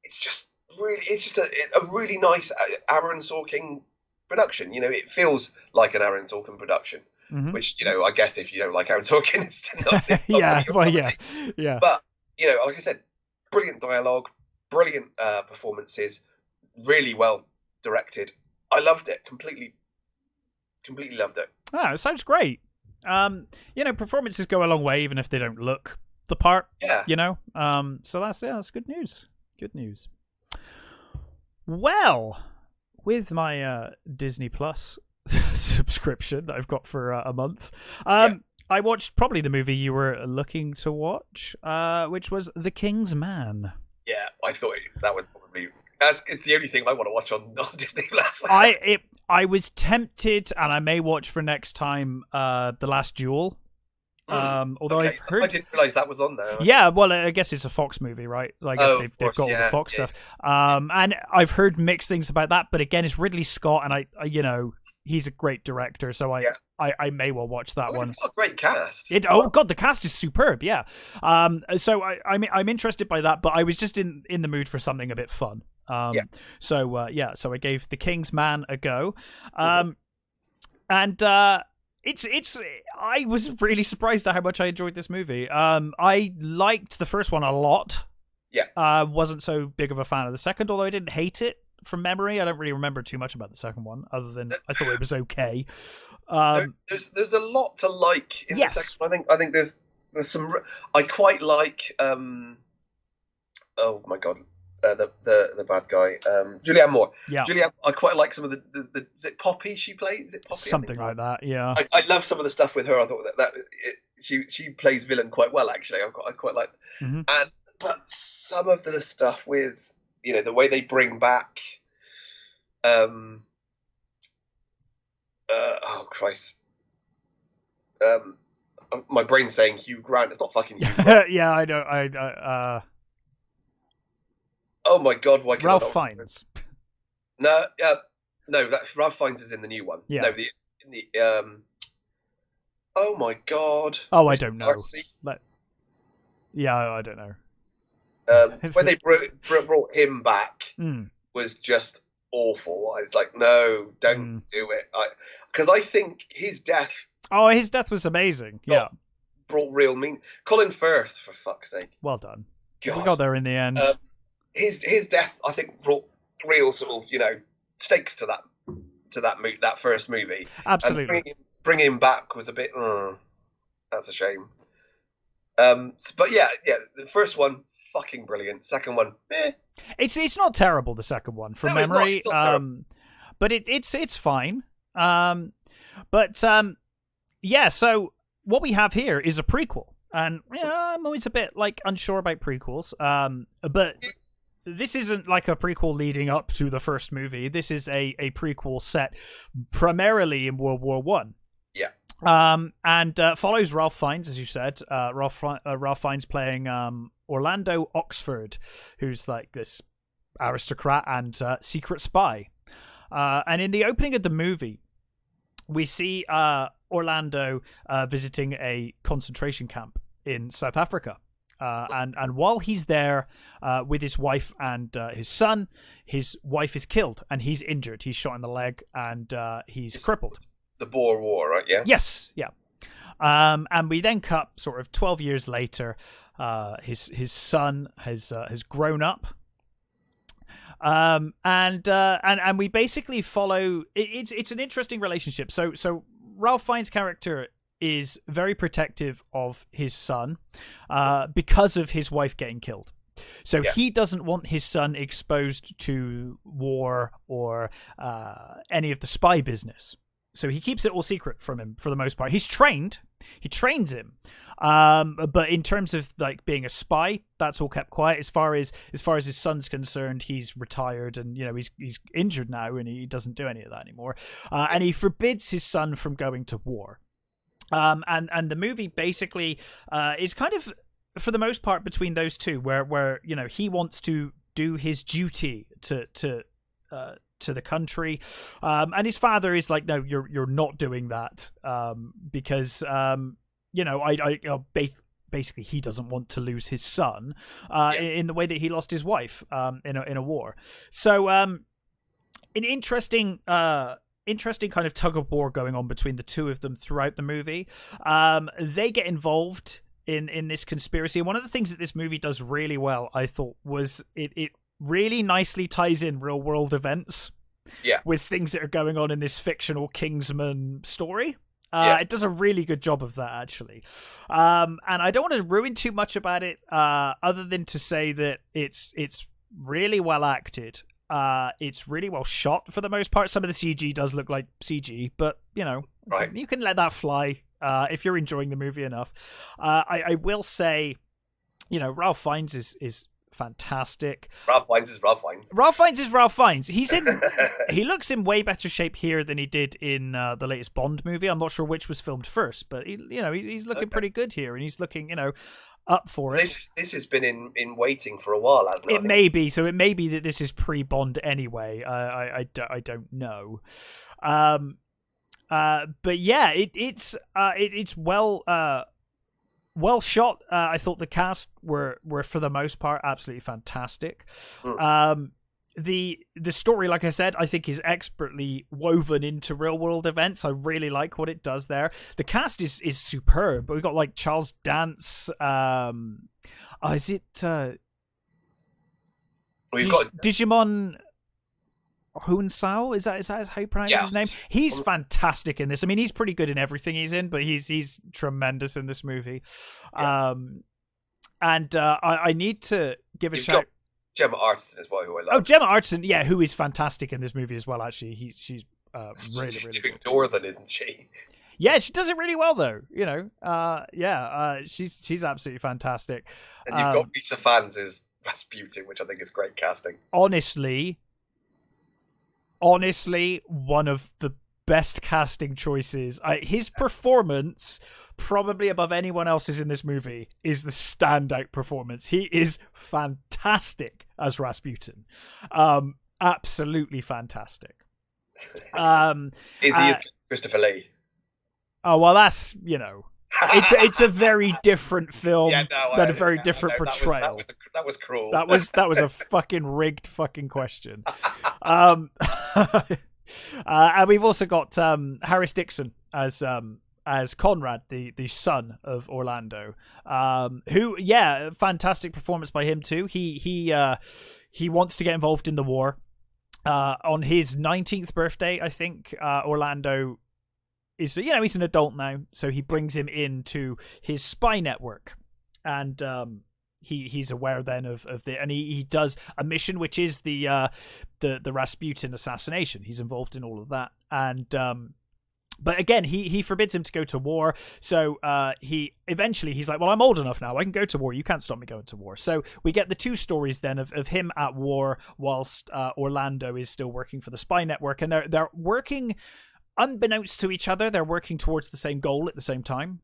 it's just a really nice Aaron Sorkin production. It feels like an Aaron Sorkin production, which I guess if you don't like Aaron Sorkin, it's not yeah. But like I said, brilliant dialogue, brilliant performances, really well directed. I loved it completely loved it. It sounds great. Performances go a long way, even if they don't look the part. Yeah. So that's good news. Good news. Well, with my Disney Plus subscription that I've got for a month, I watched probably the movie you were looking to watch, which was The King's Man. Yeah, I thought that would probably. It's the only thing I want to watch on Disney Plus. I was tempted, and I may watch for next time, The Last Duel. Although I've heard, I didn't realise that was on there. Yeah, well, I guess it's a Fox movie, right? I guess they've got all the Fox stuff. And I've heard mixed things about that, but again, it's Ridley Scott, and I he's a great director, so I may well watch that one. It's got a great cast. God, the cast is superb. Yeah. So I'm interested by that, but I was just in the mood for something a bit fun. So I gave The King's Man a go, and it's I was really surprised at how much I enjoyed this movie. I liked the first one a lot. Yeah. Wasn't so big of a fan of the second, although I didn't hate it from memory. I don't really remember too much about the second one, other than I thought it was okay. There's a lot to like in the second. I think there's some. I quite like. Oh my god. The bad guy, Julianne Moore. Yeah, Julianne. I quite like some of the. Is it Poppy she plays? Is it Poppy? Something like that. Yeah. I love some of the stuff with her. I thought she plays villain quite well, actually. I quite like. But some of the stuff with the way they bring back. Oh Christ. My brain's saying Hugh Grant. It's not fucking Hugh Grant. Yeah, I know. Oh my god! Why can't Ralph Fiennes? No, Ralph Fiennes is in the new one. Yeah. No, oh my god! Oh, I don't know. Yeah, I don't know. When they brought him back, was just awful. I was like, no, don't do it. Because I think his death. Oh, his death was amazing. Yeah. Brought real mean. Colin Firth, for fuck's sake. Well done. God. We got there in the end. His death, I think, brought real sort of stakes to that first movie. Absolutely. And bring him back was a bit. That's a shame. But yeah, the first one fucking brilliant. Second one, It's not terrible. The second one, from memory, it's not but it's fine. Yeah. So what we have here is a prequel, and I'm always a bit like unsure about prequels. But this isn't like a prequel leading up to the first movie. This is a prequel set primarily in World War One. Yeah. And follows Ralph Fiennes, as you said. Ralph Fiennes playing Orlando Oxford, who's like this aristocrat and secret spy. And in the opening of the movie, we see Orlando visiting a concentration camp in South Africa. And while he's there with his wife and his son, his wife is killed and he's injured. He's shot in the leg and he's crippled. The Boer War, right? Yeah. Yes, yeah. And we then cut sort of 12 years later. His son has grown up. And we basically follow. It's an interesting relationship. So Ralph Fiennes' character is very protective of his son because of his wife getting killed. So he doesn't want his son exposed to war or any of the spy business. So he keeps it all secret from him for the most part. He's trained. He trains him. But in terms of like being a spy, that's all kept quiet. As far as his son's concerned, he's retired and he's injured now and he doesn't do any of that anymore. And he forbids his son from going to war. And the movie basically is kind of, for the most part, between those two, where he wants to do his duty to the country, and his father is like, no, you're not doing that, because basically he doesn't want to lose his son in the way that he lost his wife in a war. So an interesting kind of tug of war going on between the two of them throughout the movie. They get involved in this conspiracy. And one of the things that this movie does really well, I thought, was it really nicely ties in real world events with things that are going on in this fictional Kingsman story. It does a really good job of that, actually. And I don't want to ruin too much about it, other than to say that it's really well acted. It's really well shot for the most part. Some of the CG does look like CG, but you can let that fly if you're enjoying the movie enough. I will say, Ralph Fiennes is fantastic. Ralph Fiennes is Ralph Fiennes. Ralph Fiennes is Ralph Fiennes. He looks in way better shape here than he did in the latest Bond movie. I'm not sure which was filmed first, but he's looking pretty good here, and he's looking up for it. This has been in waiting for a while, hasn't it? It may be. So it may be that this is pre-Bond anyway. I don't know. But yeah, it's well shot. I thought the cast were for the most part absolutely fantastic. The story, like I said, I think is expertly woven into real world events. I really like what it does there. The cast is superb. We've got like Charles Dance. Is it we've got Digimon Hunsao? Is that how you pronounce his name? He's fantastic in this. I mean, he's pretty good in everything he's in, but he's tremendous in this movie. I need to give a shout. Gemma Arterton as well, who I love. Oh, Gemma Arterton, who is fantastic in this movie as well. Actually, she's really she's really doing good. Northern, isn't she? Yeah, she does it really well though. She's absolutely fantastic. And you've got Lisa Fans as Rasputin, which I think is great casting. Honestly, one of the best casting choices. His performance, probably above anyone else's in this movie, is the standout performance. He is fantastic as Rasputin. Absolutely fantastic. Is he as Christopher Lee? Oh, well, that's, it's a very different film than a very different portrayal. That was cruel. That was a fucking rigged fucking question. And we've also got Harris Dixon as Conrad, the son of Orlando, who, fantastic performance by him too. He wants to get involved in the war. On his 19th birthday, I think, Orlando is, he's an adult now, so he brings him into his spy network, and he's aware then of and he does a mission which is the Rasputin assassination. He's involved in all of that, and but again, he forbids him to go to war. So he's like, well, I'm old enough now. I can go to war. You can't stop me going to war. So we get the two stories then of him at war whilst Orlando is still working for the spy network. And they're working unbeknownst to each other. They're working towards the same goal at the same time.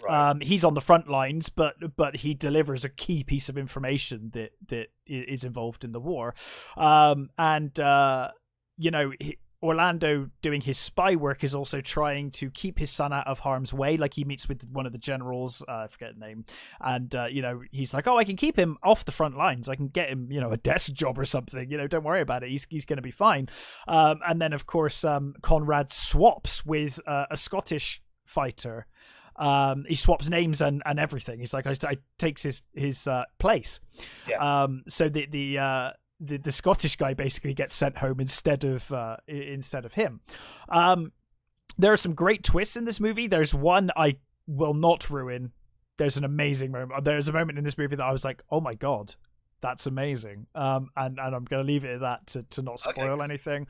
Right. He's on the front lines, but he delivers a key piece of information that is involved in the war. Orlando doing his spy work is also trying to keep his son out of harm's way. Like, he meets with one of the generals, I forget the name, and he's like, oh, I can keep him off the front lines. I can get him, a desk job or something. Don't worry about it. He's going to be fine. And then of course, Conrad swaps with a Scottish fighter. He swaps names and everything. He's like, I takes his place. Yeah. So the Scottish guy basically gets sent home instead of him. There are some great twists in this movie. There's one I will not ruin. There's an amazing moment. There's a moment in this movie that I was like, oh my God, that's amazing. And I'm going to leave it at that to not spoil anything.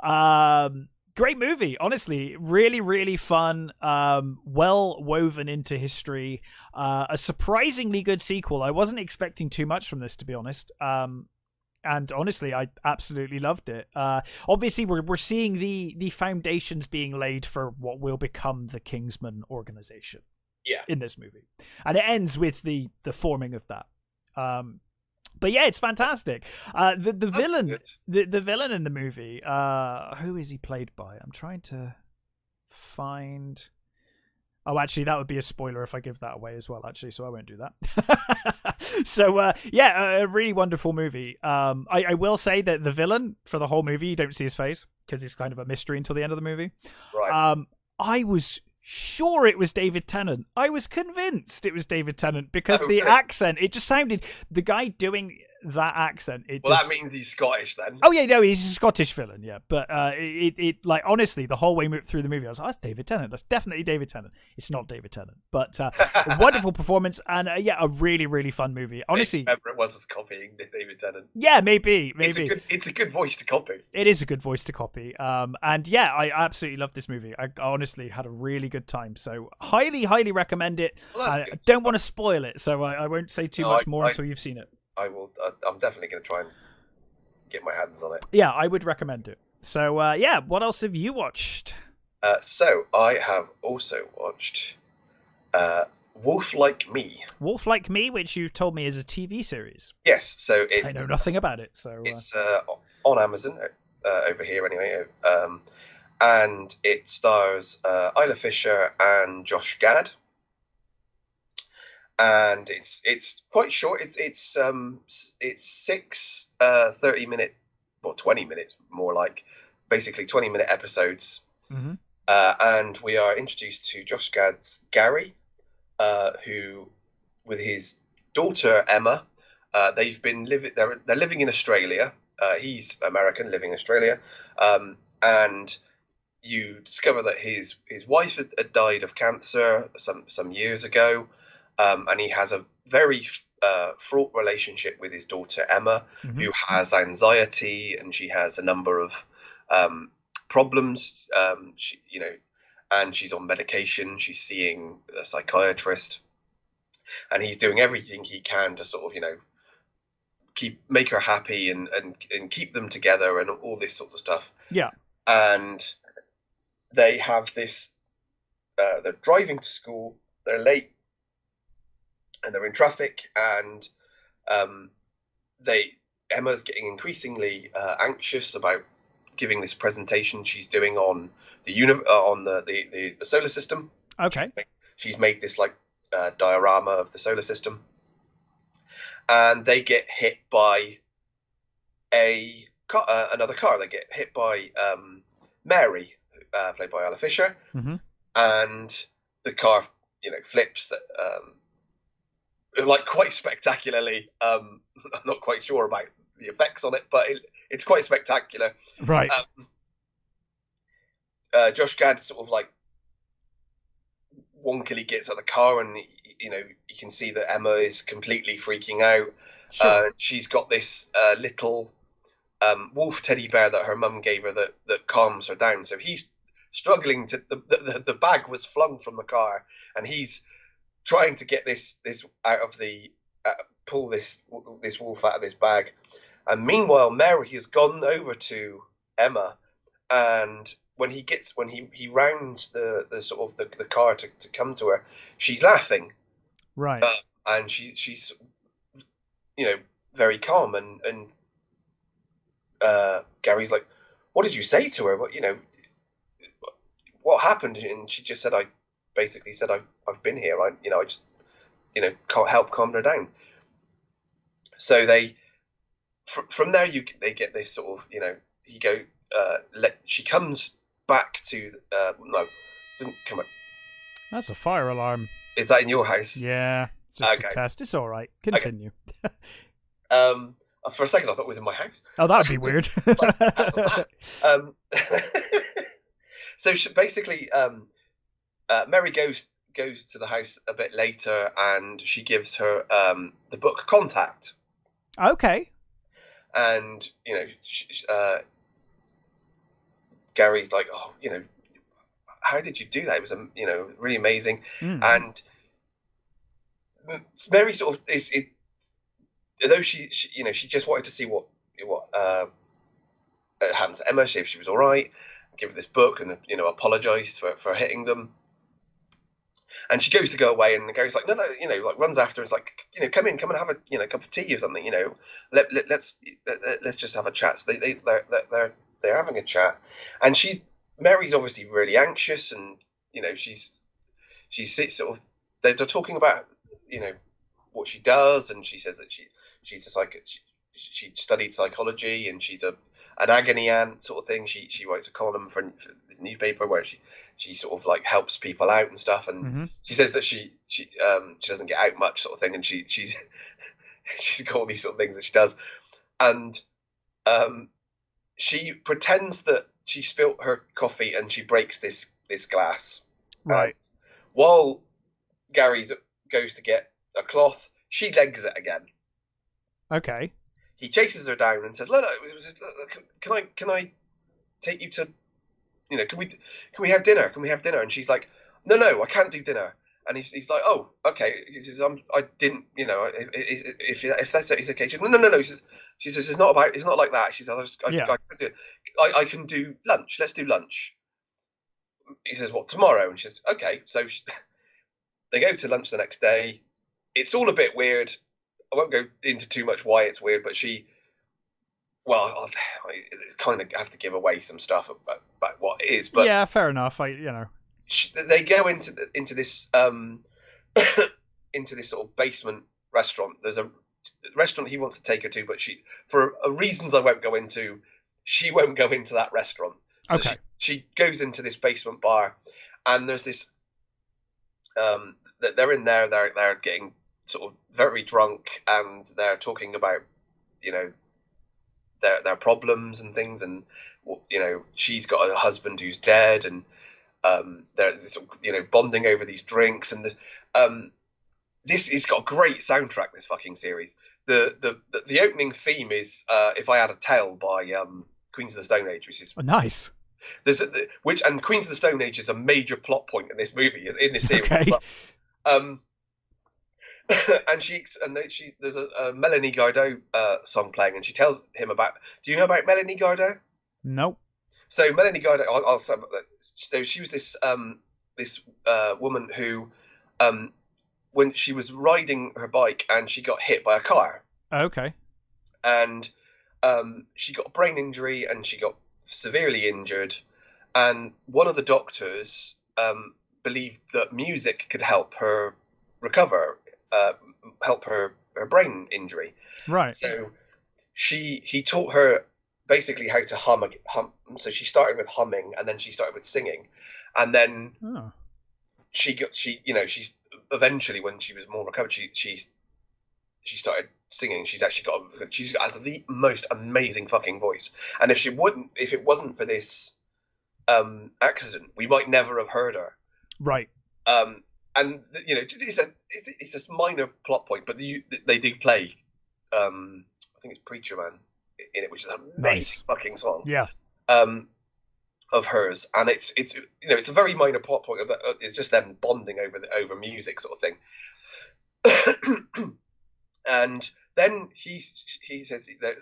Great movie, honestly. Really, really fun. Well woven into history. A surprisingly good sequel. I wasn't expecting too much from this, to be honest. And honestly, I absolutely loved it. Obviously, we're seeing the foundations being laid for what will become the Kingsman organization. Yeah. In this movie, and it ends with the forming of that. But yeah, it's fantastic. The villain, the villain in the movie. Who is he played by? I'm trying to find. Oh, actually, that would be a spoiler if I give that away as well, actually, so I won't do that. So, a really wonderful movie. I will say that the villain for the whole movie, you don't see his face because it's kind of a mystery until the end of the movie. Right. I was sure it was David Tennant. I was convinced it was David Tennant because the accent, it just sounded, the guy doing that accent, that means he's Scottish then. Oh yeah, no, he's a Scottish villain, yeah. But it like, honestly, the whole way through the movie, I was like, that's David Tennant. That's definitely David Tennant. It's not David Tennant, but a wonderful performance and a really, really fun movie. Honestly, remember it was copying David Tennant. Yeah, maybe. It's a good voice to copy. It is a good voice to copy. And yeah, I absolutely love this movie. I honestly had a really good time. So highly, highly recommend it. Well, I don't want to spoil it, so I won't say too much more until you've seen it. I will. I'm definitely going to try and get my hands on it. Yeah, I would recommend it. So, what else have you watched? So I have also watched Wolf Like Me. Wolf Like Me, which you told me is a TV series. Yes, so I know nothing about it. So it's on Amazon over here anyway, and it stars Isla Fisher and Josh Gad. And it's quite short. It's 6 30-minute, or 20 minutes more like, basically 20-minute episodes. Mm-hmm. And we are introduced to Josh Gad's Gary, who, with his daughter Emma, they've been they're living in Australia. He's American, living in Australia, and you discover that his wife had died of cancer some years ago. And he has a very fraught relationship with his daughter Emma, mm-hmm. who has anxiety, and she has a number of problems. And she's on medication. She's seeing a psychiatrist, and he's doing everything he can to sort of make her happy and keep them together and all this sort of stuff. Yeah. And they have this. They're driving to school. They're late. And they're in traffic, and Emma's getting increasingly anxious about giving this presentation she's doing on the solar system. Okay. She's made this diorama of the solar system, and they get hit by another car. They get hit by Mary, played by Isla Fisher, mm-hmm. and the car flips that. Quite spectacularly. I'm not quite sure about the effects on it, but it's quite spectacular. Right. Josh Gad sort of wonkily gets out of the car, and you can see that Emma is completely freaking out. Sure. She's got this little wolf teddy bear that her mum gave her that calms her down. So he's struggling to the bag was flung from the car, and he's trying to get this out of the pull this wolf out of this bag. And meanwhile, Mary has gone over to Emma, and when he rounds the sort of the car to come to her, she's laughing, right? And she's very calm, and Gary's like, "What did you say to her? What happened?" And she just said, "I basically said I've been here. I just can't help calm her down." So they from there they get this sort of she comes back to no, didn't come up. That's a fire alarm. Is that in your house? Yeah, it's just a test. It's all right. Continue. Okay. For a second, I thought it was in my house. Oh, that would be weird. So basically, Mary goes to the house a bit later, and she gives her the book Contact. Okay. And Gary's like, "Oh, how did you do that? It was really amazing." And Mary sort of is although she just wanted to see what happened to Emma, see if she was all right, give her this book, and apologized for hitting them. And she goes to go away, and Gary's like, no, like runs after her. It's like, come and have a cup of tea or something. Let's just have a chat. So they're having a chat, and Mary's obviously really anxious, and she sits sort of. They're talking about what she does, and she says that she's a she studied psychology, and she's an agony aunt sort of thing. She writes a column for the newspaper where she sort of like helps people out and stuff, and she says that she doesn't get out much sort of thing, and she's got all these sort of things that she does, and she pretends that she spilt her coffee and she breaks this glass. Right. While Gary goes to get a cloth, she legs it again. Okay. He chases her down and says, "Look, can I take you to, can we have dinner? Can we have dinner?" And she's like, "No, I can't do dinner." And he's like, "Oh, okay." He says, "I didn't, if that's it, it's okay." She says, "No." She says, "It's not like that." She says, I can do lunch. Let's do lunch." He says, "What, tomorrow?" And she says, "Okay." So they go to lunch the next day. It's all a bit weird. I won't go into too much why it's weird, but I kind of have to give away some stuff about what it is. But yeah, fair enough. They go into this into this sort of basement restaurant. There's a restaurant he wants to take her to, but for reasons I won't go into, she won't go into that restaurant. So okay. She goes into this basement bar, and there's this. They're in there. They're getting sort of very drunk, and they're talking about their problems and things, and she's got a husband who's dead, and they're bonding over these drinks, and this has got a great soundtrack, this fucking series. The opening theme is "If I Had a Tail" by Queens of the Stone Age, which is nice. And Queens of the Stone Age is a major plot point in this movie, in this series. Okay. And there's a Melanie Gardot song playing, and she tells him about. Do you know about Melanie Gardot? Nope. So Melanie Gardot, I'll say about that. So she was this woman who, when she was riding her bike, and she got hit by a car. Okay. And she got a brain injury, and she got severely injured. And one of the doctors believed that music could help her recover. Help her brain injury. Right. So he taught her basically how to hum. So she started with humming, and then she started with singing, and then she's eventually, when she was more recovered, she started singing. She's has the most amazing fucking voice. And if it wasn't for this accident, we might never have heard her. Right. and it's a minor plot point, but they do play. I think it's Preacher Man in it, which is an amazing fucking song. Yeah. Of hers, and it's a very minor plot point. It's just them bonding over music sort of thing. And then he says that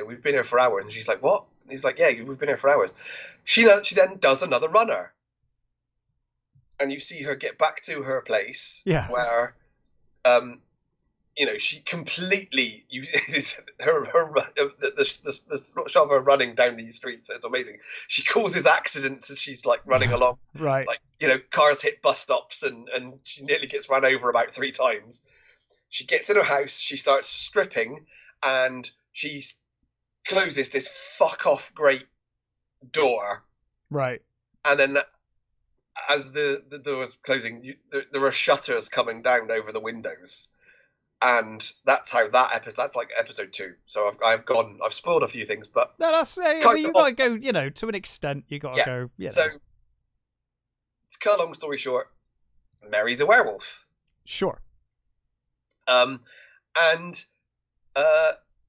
we've been here for hours, and she's like, what? And he's like, yeah, we've been here for hours. She then does another runner, and you see her get back to her place, where she completely the shot of her running down these streets. It's amazing. She causes accidents as she's like running along. Right. Like cars hit bus stops, and she nearly gets run over about 3 times. She gets in her house. She starts stripping, and she closes this fuck off great door. Right. And then, as the door is closing, there are shutters coming down over the windows. And that's how that episode. That's like episode 2. So I've spoiled a few things, but no, that's you got to go. To an extent, you got to go. Yeah. So to cut a long story short, Mary's a werewolf. Sure. And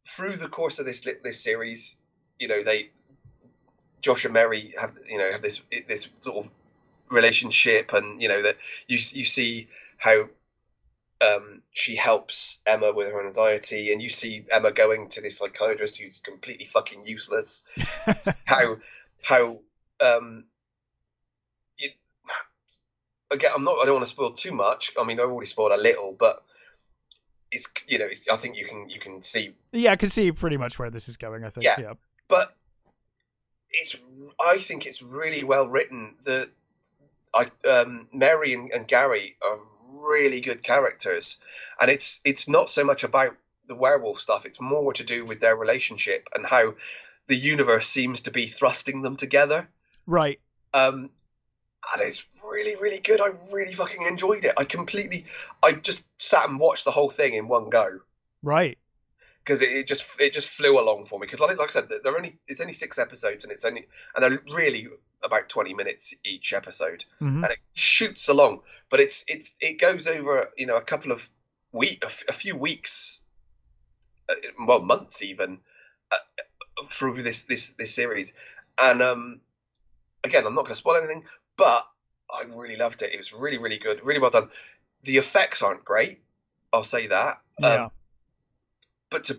through the course of this series, Josh and Mary have this sort of relationship, and that you see how. She helps Emma with her anxiety, and you see Emma going to this psychiatrist who's completely fucking useless. Again, I don't want to spoil too much. I mean, I've already spoiled a little, but it's I think you can see. Yeah, I can see pretty much where this is going. I think. Yeah. But I think it's really well written. Mary and Gary are really good characters, and it's not so much about the werewolf stuff. It's more to do with their relationship and how the universe seems to be thrusting them together. Right. And it's really, really good. I really fucking enjoyed it. I just sat and watched the whole thing in one go. Right. Because it just flew along for me. Because like I said, it's only 6 episodes, and they're really about 20 minutes each episode, and it shoots along. But it goes over a couple of a few weeks, well, months even, through this series. And again, I'm not going to spoil anything, but I really loved it. It was really, really good, really well done. The effects aren't great, I'll say that. Yeah. But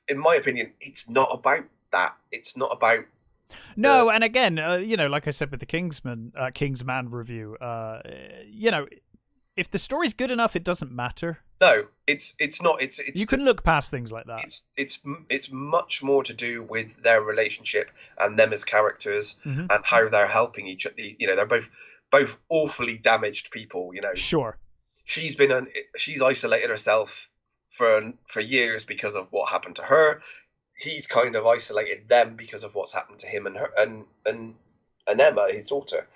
in my opinion, it's not about that. It's not about. No, and again, like I said with the Kingsman review, if the story's good enough, it doesn't matter. No, it's not. It's you can look past things like that. It's much more to do with their relationship and them as characters, and how they're helping each other. They're both awfully damaged people. Sure. She's isolated herself for years because of what happened to her. He's kind of isolated them because of what's happened to him and her and Emma, his daughter,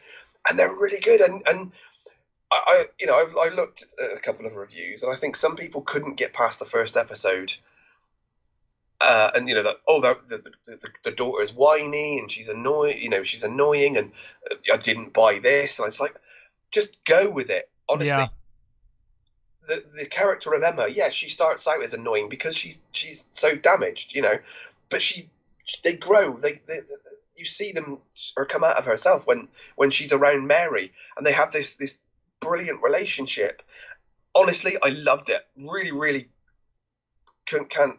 and they're really good. And I looked at a couple of reviews, and I think some people couldn't get past the first episode, and the daughter is whiny and she's annoying, and I didn't buy this, and it's like, just go with it, honestly. Yeah. The character of Emma, she starts out as annoying because she's so damaged, but they grow. You see them or come out of herself when she's around Mary, and they have this brilliant relationship. Honestly, I loved it. Really, really can't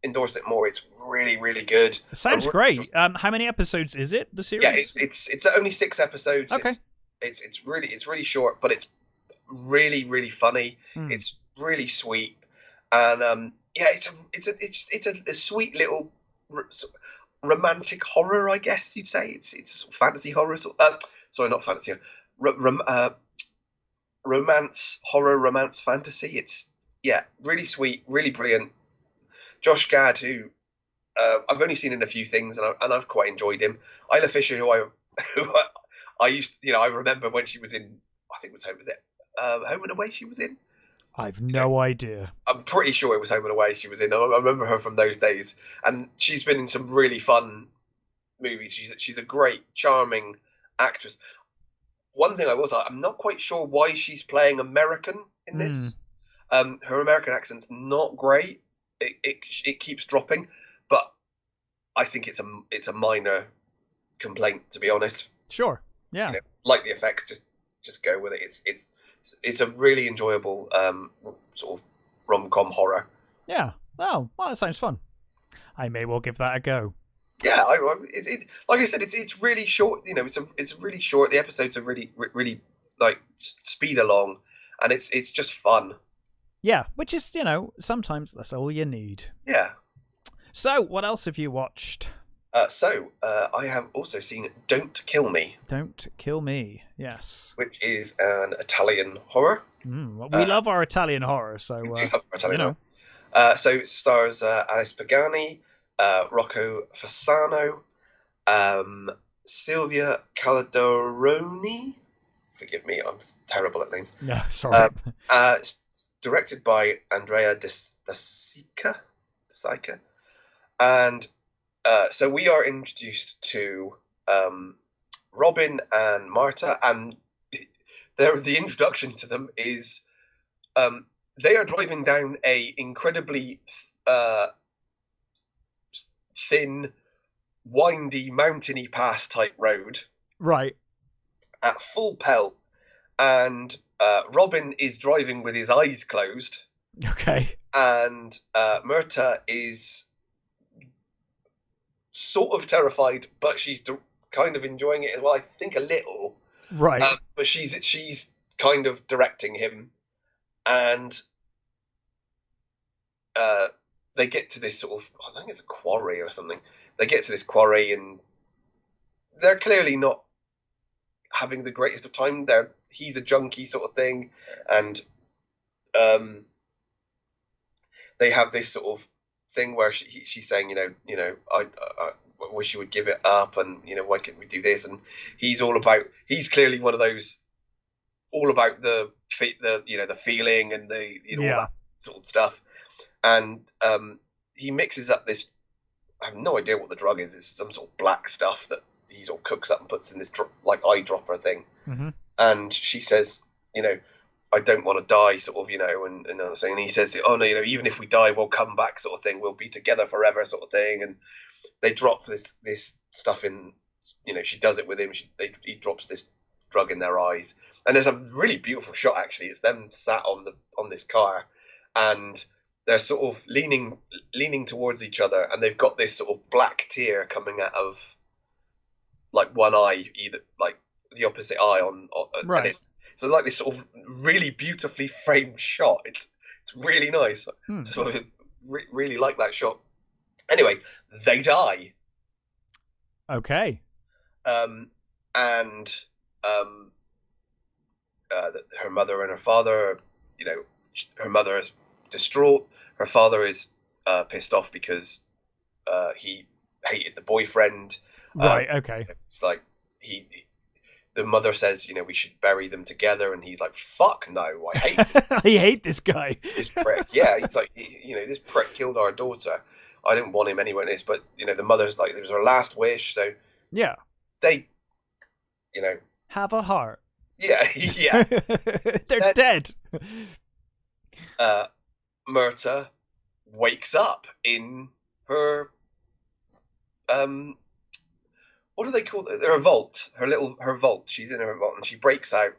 endorse it more. It's really, really good. It sounds great. How many episodes is it? The series? Yeah, it's only 6 episods. Okay. It's really short, but it's really, really funny. It's really sweet, and it's a sweet little romantic horror, I guess you'd say. It's fantasy horror. Sorry, not fantasy. Romance horror, romance fantasy. It's really sweet, really brilliant. Josh Gad, who I've only seen in a few things, and I've quite enjoyed him. Isla Fisher, who I used, I remember when she was in, I think it was Home and Away she was in. I've no idea. I'm pretty sure it was Home and Away she was in. I remember her from those days, and she's been in some really fun movies. She's a great, charming actress. one thing I will say, I'm not quite sure why she's playing American in this. Her American accent's not great. It keeps dropping, but I think it's a minor complaint, to be honest. Sure. Yeah. You know, like the effects, just go with it. It's a really enjoyable sort of rom-com horror. Yeah. Oh, well, that sounds fun. I may well give that a go. Yeah, like I said, it's really short. You know, it's really short. The episodes are really like speed along, and it's just fun. Yeah, which is, you know, sometimes that's all you need. Yeah. So, what else have you watched? I have also seen Don't Kill Me. Don't Kill Me, yes. Which is an Italian horror. Well, we love our Italian horror, so we do love our Italian horror. So it stars Alice Pagani, Rocco Fasano, Silvia Calderoni. Forgive me, I'm terrible at names. No, sorry. It's directed by Andrea De Sica. And so we are introduced to Robin and Marta, and the introduction to them is they are driving down a incredibly thin, windy, mountainy pass type road. Right. At full pelt, and Robin is driving with his eyes closed. Okay. And Myrta is sort of terrified, but she's kind of enjoying it as well. I think a little. Right. But she's kind of directing him, and they get to this sort of, I think it's a quarry or something. They get to this quarry, and they're clearly not having the greatest of time. He's a junkie sort of thing, and they have this sort of thing where she's saying, I wish you would give it up, and why can't we do this? And he's clearly one of those all about the feeling and the all that sort of stuff. And he mixes up this, I have no idea what the drug is. It's some sort of black stuff that he sort of cooks up and puts in this like eyedropper thing. Mm-hmm. And she says, I don't want to die, sort of, and another thing. And he says, oh no, even if we die, we'll come back, sort of thing. We'll be together forever, sort of thing. And they drop this stuff in, she does it with him. He drops this drug in their eyes, and there's a really beautiful shot. Actually, it's them sat on this car, and they're sort of leaning towards each other, and they've got this sort of black tear coming out of like one eye, either like the opposite eye on right. And it's so like this sort of really beautifully framed shot. It's really nice. So I really like that shot. Anyway, they die. Okay. And her mother and her father, her mother is distraught. Her father is pissed off because he hated the boyfriend. Right. Okay. It's like the mother says, we should bury them together, and he's like, "Fuck no, I hate this guy. I hate this guy. This prick." Yeah, he's like, this prick killed our daughter. I didn't want him anywhere in this, but the mother's like, it was her last wish, so yeah, they, have a heart. Yeah, yeah, they're dead. Myrta wakes up in her what do they call it? Her vault. Her vault. She's in her vault, and she breaks out.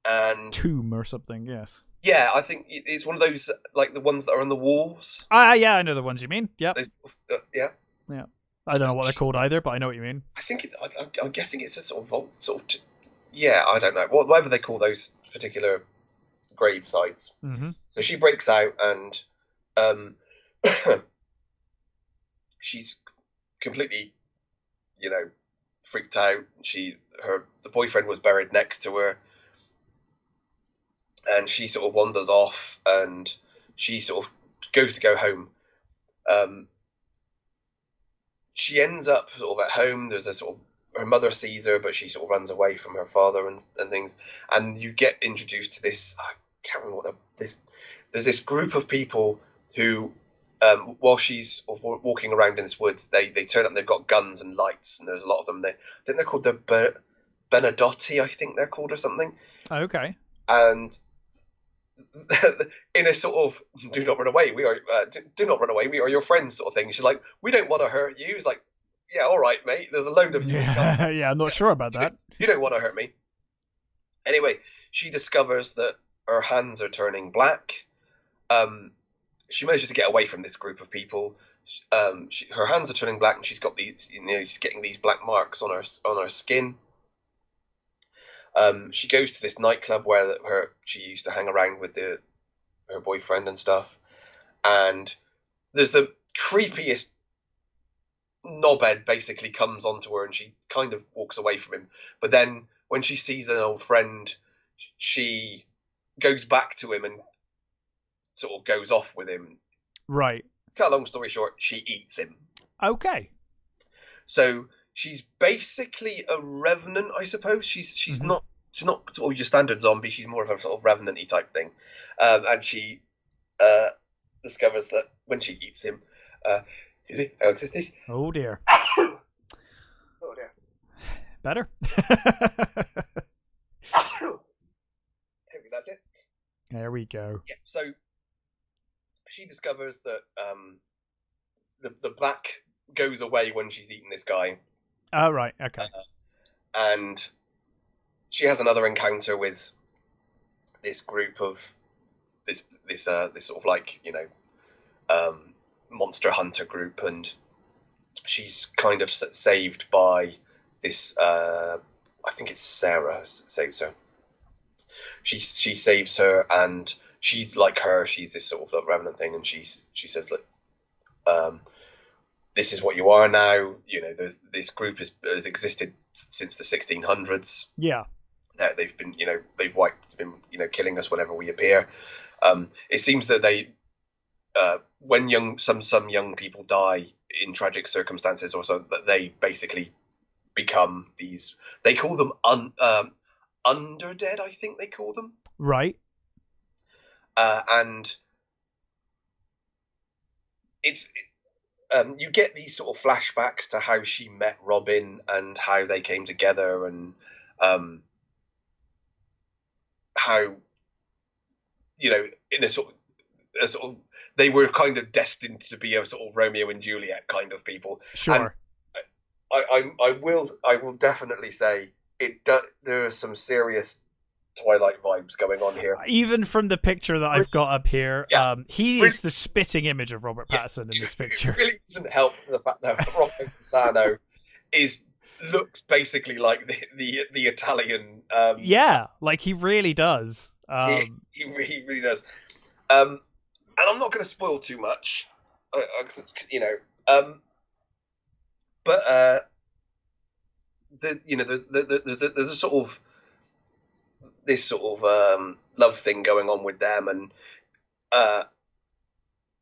And tomb or something. Yes. Yeah, I think it's one of those like the ones that are on the walls. Yeah, I know the ones you mean. Yep. Yeah. Yeah. I don't know what they're called either, but I know what you mean. I think I'm guessing it's a sort of vault, yeah, I don't know. Whatever they call those particular grave sites. Mm-hmm. So she breaks out, and she's completely, freaked out. The boyfriend was buried next to her, and she sort of wanders off, and she sort of goes to go home. She ends up sort of at home. There's a sort of, her mother sees her, but she sort of runs away from her father and things. And you get introduced to this, I can't remember there's this group of people who, while she's walking around in this wood, they turn up and they've got guns and lights, and there's a lot of them. I think they're called the Benedotti, I think they're called, or something. Okay. And in a sort of do not run away, we are do not run away, we are your friends sort of thing. She's like, we don't want to hurt you. He's like, yeah, all right, mate. There's a load of you. Yeah, I'm not sure about that. You don't want to hurt me. Anyway, she discovers that her hands are turning black. She manages to get away from this group of people. Her hands are turning black, and she's got these. She's getting these black marks on her skin. She goes to this nightclub where she used to hang around with her boyfriend and stuff. And there's the creepiest knobhead basically comes onto her, and she kind of walks away from him. But then when she sees an old friend, she goes back to him and sort of goes off with him. Right. Cut a long story short, she eats him. Okay. So she's basically a revenant, I suppose. She's not sort of your standard zombie. She's more of a sort of revenant-y type thing. And she discovers that when she eats him, oh dear. Oh dear. Better. Maybe that's it. There we go. Yeah. So she discovers that the black goes away when she's eaten this guy. Oh right. Okay. And she has another encounter with this group of this sort of like, monster hunter group, and she's kind of saved by this. I think it's Sarah saves her. She saves her, and she's like her. She's this sort of revenant thing, and she says, "Look, this is what you are now. This group has existed since the 1600s. Yeah, they've been killing us whenever we appear. It seems that they." When some young people die in tragic circumstances, or so, that they basically become these. They call them underdead, I think they call them. Right. And it's you get these sort of flashbacks to how she met Robin and how they came together, and how in a sort of they were kind of destined to be a sort of Romeo and Juliet kind of people. Sure. And I will definitely say there are some serious Twilight vibes going on here. Even from the picture that I've got up here, he is the spitting image of Robert Pattinson in this picture. It really doesn't help the fact that Rocco Fasano looks basically like the Italian. Like he really does. He really does. And I'm not going to spoil too much, but there's a sort of this sort of love thing going on with them, and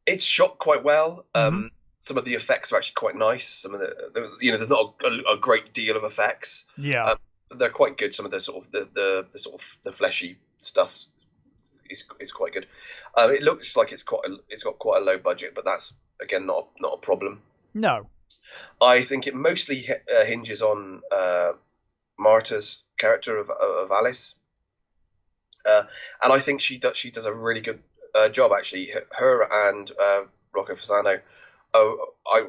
it's shot quite well. Some of the effects are actually quite nice. Some of there's not a great deal of effects. Yeah, they're quite good. Some of the sort of the fleshy stuff is quite good. It looks like it's got quite a low budget, but that's again not a problem. No, I think it mostly hinges on Marta's character of Alice, and I think she does a really good job actually. Her and Rocco Fasano, I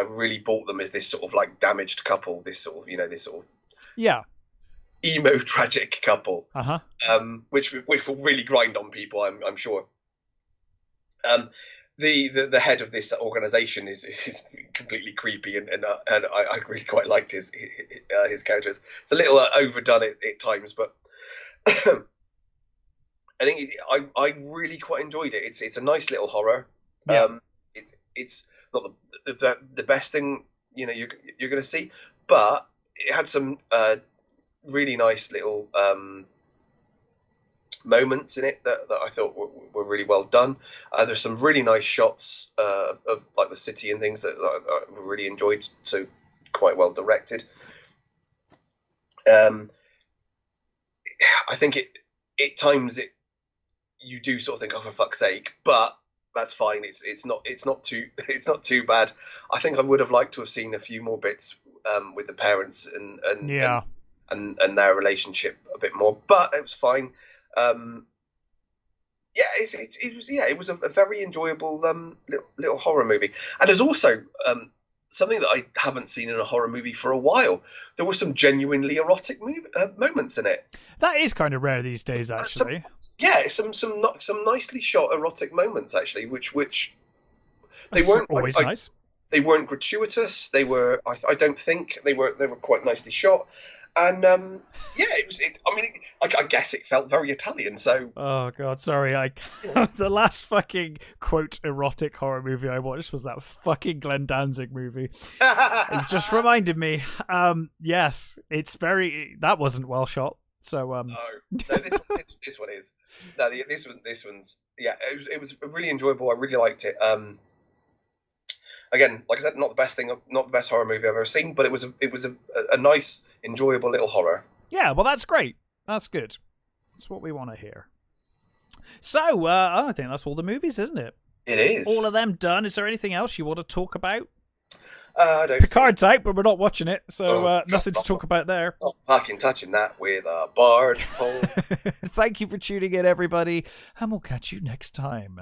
really bought them as this sort of like damaged couple. This sort of emo tragic couple, which will really grind on people, I'm sure. The head of this organization is completely creepy, and I really quite liked his characters. It's a little overdone at times, but I think I really quite enjoyed it. It's a nice little horror. It's not the best thing you're going to see, but it had some really nice little moments in it that I thought were really well done. There's some really nice shots of like the city and things that I really enjoyed, so quite well directed. I think at times you do sort of think, oh, for fuck's sake, but that's fine. It's not too bad. I think I would have liked to have seen a few more bits with the parents and and their relationship a bit more, but it was fine. It was a very enjoyable little horror movie, and there's also something that I haven't seen in a horror movie for a while. There were some genuinely erotic moments in it. That is kind of rare these days, actually. Some nicely shot erotic moments, actually, which they That's weren't always nice. They weren't gratuitous. They were, I don't think, they were quite nicely shot. And I guess it felt very Italian. So, oh god, sorry, the last fucking quote erotic horror movie I watched was that fucking Glenn Danzig movie. It just reminded me. Yes, that wasn't well shot. So no, this one is. No, this one's it was really enjoyable. I really liked it. Again, like I said, not the best horror movie I've ever seen, but it was a nice, enjoyable little horror. Yeah, well, that's great. That's good. That's what we want to hear. So, I think that's all the movies, isn't it? It is. All of them done. Is there anything else you want to talk about? I don't. Picard type, but we're not watching it, so nothing to talk about there. Not fucking touching that with a barge pole. Thank you for tuning in, everybody, and we'll catch you next time.